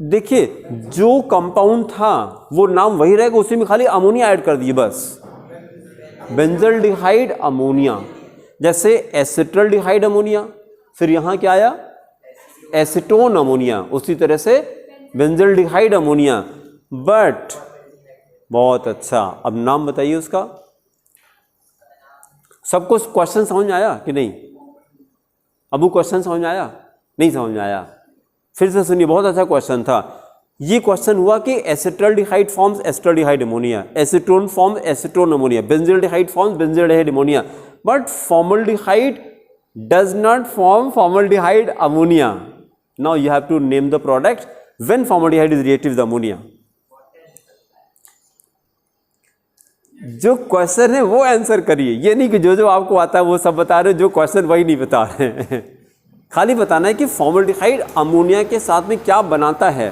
देखिए जो कंपाउंड था वो नाम वही रहेगा, उसी में खाली अमोनिया ऐड कर दिए बस, बेंजल्डिहाइड अमोनिया। जैसे एसिटल्डिहाइड अमोनिया, फिर यहां क्या आया एसीटोन अमोनिया, उसी तरह से बेंजल्डिहाइड अमोनिया। बट बहुत अच्छा, अब नाम बताइए उसका। सबको क्वेश्चन समझ में आया कि नहीं? अब वो क्वेश्चन समझ में आया? नहीं समझ में आया? फिर से सुनिए, बहुत अच्छा क्वेश्चन था। ये क्वेश्चन हुआ कि acetaldehyde forms acetaldehyde ammonia, acetone forms acetone ammonia, benzaldehyde forms benzaldehyde ammonia, but formaldehyde does not form formaldehyde ammonia. Now you have to name the product when formaldehyde is reactive with ammonia. जो question है वो answer करिए, ये नहीं कि जो आपको आता है वो सब बता रहे हो, जो क्वेश्चन वही नहीं बता रहे हैं। खाली बताना है कि फॉर्मल्डिहाइड अमोनिया के साथ में क्या बनाता है।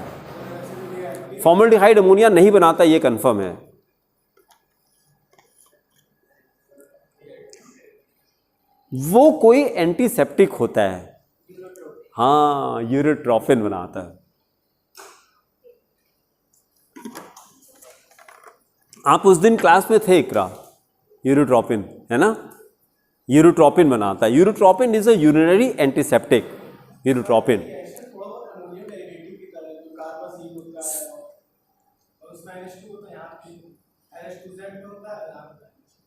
फॉर्मल्डिहाइड अमोनिया नहीं बनाता, ये कंफर्म है। वो कोई एंटीसेप्टिक होता है, हाँ यूरोट्रोपिन बनाता है। आप उस दिन क्लास में थे इकरा, यूरोट्रोपिन है ना, यूरोट्रोपिन बनाता है। Urotropine is a urinary antiseptic, urotropine.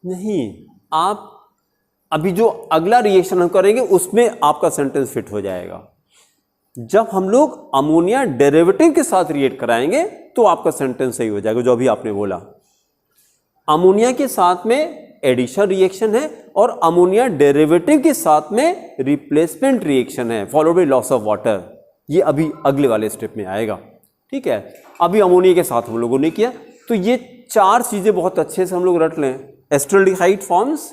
नहीं, आप अभी जो अगला रिएक्शन हम करेंगे उसमें आपका सेंटेंस फिट हो जाएगा। जब हम लोग अमोनिया डेरिवेटिव के साथ रिएक्ट कराएंगे तो आपका सेंटेंस सही हो जाएगा, जो अभी आपने बोला। अमोनिया के साथ में एडिशन रिएक्शन है और अमोनिया डेरिवेटिव के साथ में रिप्लेसमेंट रिएक्शन है, followed by loss of water. ये अभी अगले वाले स्टेप में आएगा, ठीक है। अभी अमोनिया के साथ हम लोगों ने किया, तो ये चार चीजें बहुत अच्छे से हम लोग रट लें। Acetaldehyde forms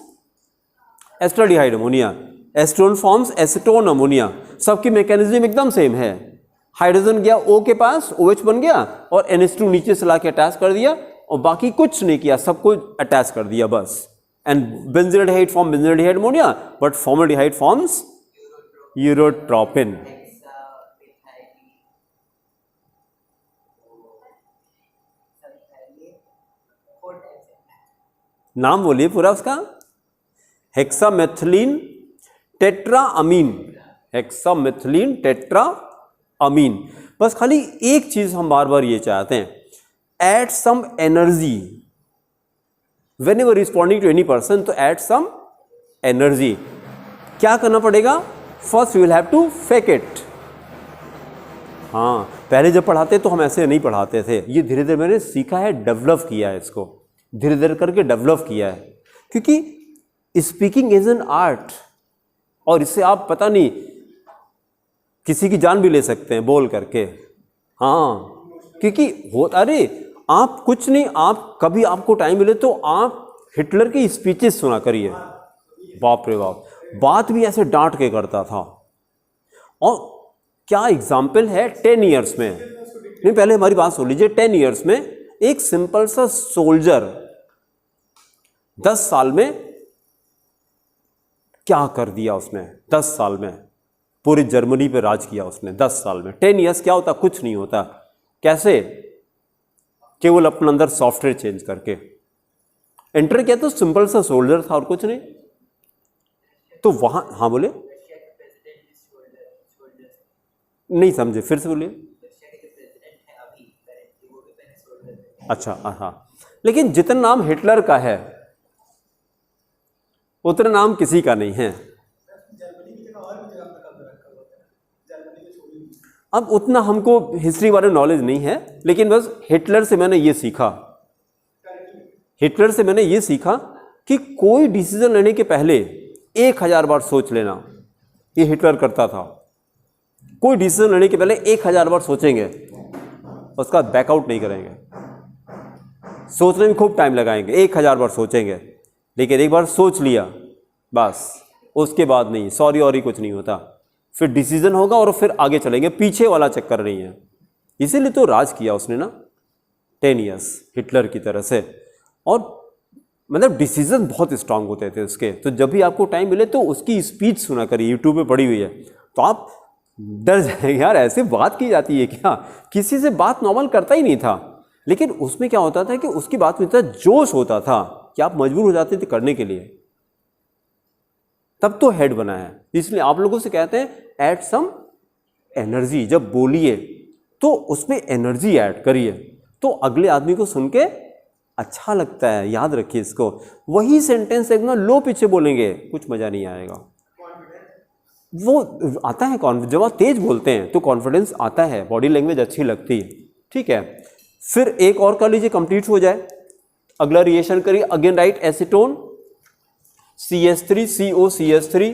acetaldehyde ammonia, acetone forms acetone ammonia, सबकी मैकेनिज्म एकदम सेम है। हाइड्रोजन गया O के पास, OH बन गया और NH2 नीचे से लाके अटैच कर दिया और बाकी कुछ नहीं किया, सबको अटैच कर दिया बस। And benzaldehyde form benzaldehyde ammonia, but formaldehyde forms urotropine. नाम बोलिए पूरा उसका। Hexamethylene tetramine, hexamethylene tetramine. बस खाली एक चीज हम बार बार ये चाहते हैं, add some energy whenever responding to any person, तो एड सम एनर्जी। क्या करना पड़ेगा? First you will have to fake it. हाँ, पहले जब पढ़ाते तो हम ऐसे नहीं पढ़ाते थे, ये धीरे धीरे मैंने सीखा है, डेवलप किया है, इसको धीरे धीरे करके डेवलप किया है। क्योंकि स्पीकिंग इज एन आर्ट और इससे आप पता नहीं किसी की जान भी ले सकते हैं बोल करके। हाँ, क्योंकि अरे आप कुछ नहीं, आप कभी आपको टाइम मिले तो आप हिटलर की स्पीचेस सुना करिए। बाप रे बाप, बात भी ऐसे डांट के करता था। और क्या एग्जाम्पल है 10 ईयर्स में, नहीं पहले हमारी बात सुन लीजिए। 10 ईयर्स में एक सिंपल सा सोल्जर 10 साल में क्या कर दिया उसने। 10 साल में पूरी जर्मनी पे राज किया उसने 10 साल में। 10 ईयर्स क्या होता? कुछ नहीं होता। कैसे? केवल अपने अंदर सॉफ्टवेयर चेंज करके। एंटर किया तो सिंपल सा सोल्जर था और कुछ नहीं। तो वहां, हाँ बोले, नहीं समझे, फिर से बोलिए। अच्छा हाँ, लेकिन जितना नाम हिटलर का है उतना नाम किसी का नहीं है। अब उतना हमको हिस्ट्री बारे में नॉलेज नहीं है, लेकिन बस हिटलर से मैंने ये सीखा, हिटलर से मैंने ये सीखा कि कोई डिसीजन लेने के पहले 1000 बार सोच लेना। ये हिटलर करता था। कोई डिसीजन लेने के पहले 1000 बार सोचेंगे, उसका बैकआउट नहीं करेंगे। सोचने में खूब टाइम लगाएंगे, 1000 बार सोचेंगे, लेकिन एक बार सोच लिया बस, उसके बाद नहीं, सॉरी और ही कुछ नहीं होता। फिर डिसीजन होगा और फिर आगे चलेंगे, पीछे वाला चक्कर नहीं है। इसीलिए तो राज किया उसने ना 10 ईयर्स हिटलर की तरह से। और मतलब डिसीजन बहुत स्ट्रांग होते थे उसके। तो जब भी आपको टाइम मिले तो उसकी स्पीच सुना करिए, यूट्यूब पे पड़ी हुई है, तो आप डर जाएंगे यार ऐसे बात की जाती है क्या, किसी से बात नॉर्मल करता ही नहीं था, लेकिन उसमें क्या होता था कि उसकी बात में इतना जोश होता था कि आप मजबूर हो जाते थे करने के लिए, तब तो हेड बना है। इसलिए आप लोगों से कहते हैं ऐड सम एनर्जी, जब बोलिए तो उसमें एनर्जी ऐड करिए, तो अगले आदमी को सुन के अच्छा लगता है। याद रखिए इसको, वही सेंटेंस एकदम लो पीछे बोलेंगे कुछ मजा नहीं आएगा। वो आता है कॉन्फिडेंस, जब आप तेज बोलते हैं तो कॉन्फिडेंस आता है, बॉडी लैंग्वेज अच्छी लगती है, ठीक है। फिर एक और कर लीजिए, कंप्लीट हो जाए। अगला रिएक्शन करिए, again write acetone CH3 COCH3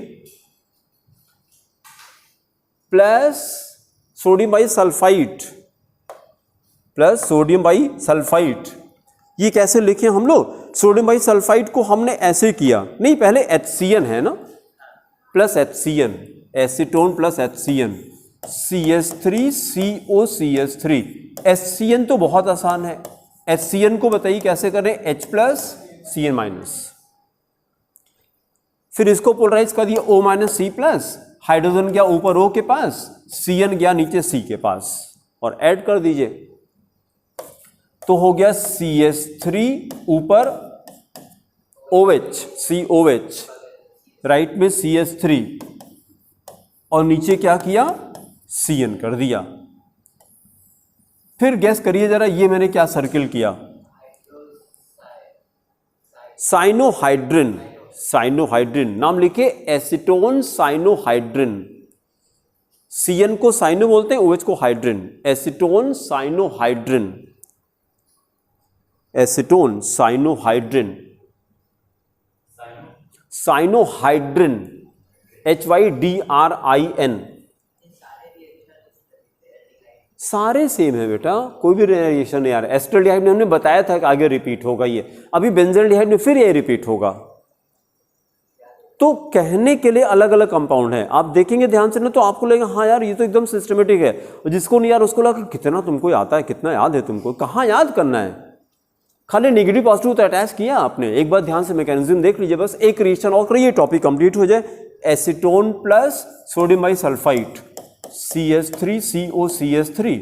plus sodium bisulphide plus sodium bisulphide. ये कैसे लिखे हम लोग? सोडियम बाइसल्फाइड को हमने ऐसे किया, नहीं पहले HCN है ना, plus HCN, acetone plus HCN, CH3 COCH3। HCN तो बहुत आसान है, HCN को बताइए कैसे करें, H प्लस CN माइनस। फिर इसको पोलराइज कर दिया O minus C plus, hydrogen गया ऊपर O के पास, CN गया नीचे C के पास, और ऐड कर दीजिए तो हो गया CH3 ऊपर OH COH, राइट में CH3, और नीचे क्या किया, CN कर दिया। फिर गैस करिए जरा, ये मैंने क्या सर्किल किया, साइनोहाइड्रिन। साइनोहाइड्रिन नाम लिखे, एसीटोन साइनोहाइड्रिन। CN को साइनो बोलते हैं, OH को hydrin, acetone cyanohydrin, acetone cyanohydrin, cyanohydrin HYDRIN। सारे सेम है बेटा, कोई भी रिएक्शन नहीं आ रहा। एस्टल्डिहाइड में हमने बताया था कि आगे रिपीट होगा ये, अभी बेंजल्डिहाइड में फिर ये रिपीट होगा। तो कहने के लिए अलग अलग कंपाउंड है, आप देखेंगे ध्यान से ना तो आपको लगेगा हाँ यार ये तो एकदम सिस्टमेटिक है, और जिसको नहीं यार उसको लगा कितना तुमको आता है, कितना याद है तुमको, कहाँ याद करना है, खाली नेगेटिव पॉजिटिव तो अटैच किया आपने। एक बार ध्यान से मैकेनिज्म देख लीजिए, बस एक रिएक्शन और करिए, टॉपिक कंप्लीट हो जाए। Acetone plus sodium bisulphide CH3 COCH3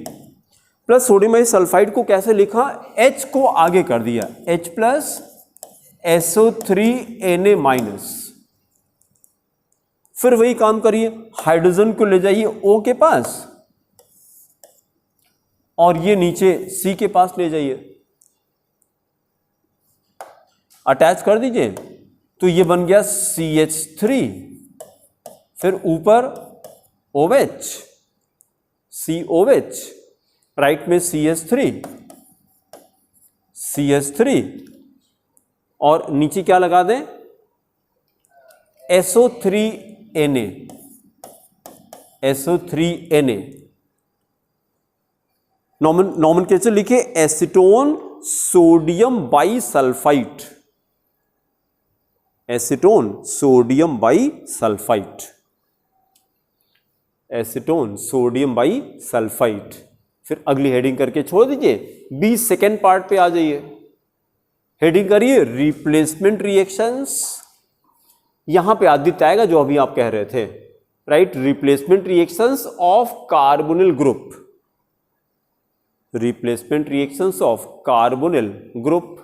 plus sodium bisulphide को कैसे लिखा, H को आगे कर दिया, H प्लस SO3Na माइनस। फिर वही काम करिए, हाइड्रोजन को ले जाइए O के पास, और ये नीचे C के पास ले जाइए, अटैच कर दीजिए, तो ये बन गया CH3, फिर ऊपर OH COH, राइट में CH3 और नीचे क्या लगा दें, SO3Na, नॉमेनक्लेचर लिखे, acetone sodium bisulphide, acetone sodium bisulphide, acetone sodium bisulphide. फिर अगली हेडिंग करके छोड़ दीजिए, 20 सेकेंड पार्ट पे आ जाइए, हेडिंग करिए रिप्लेसमेंट रिएक्शंस। यहां पे आदित्य आएगा जो अभी आप कह रहे थे, right, replacement reactions of carbonyl group, replacement reactions of carbonyl group.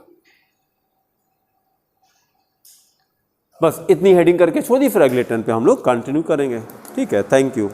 बस इतनी हेडिंग करके छोड़ दी, फिर अगले टर्न पे हम लोग कंटिन्यू करेंगे, ठीक है। Thank you.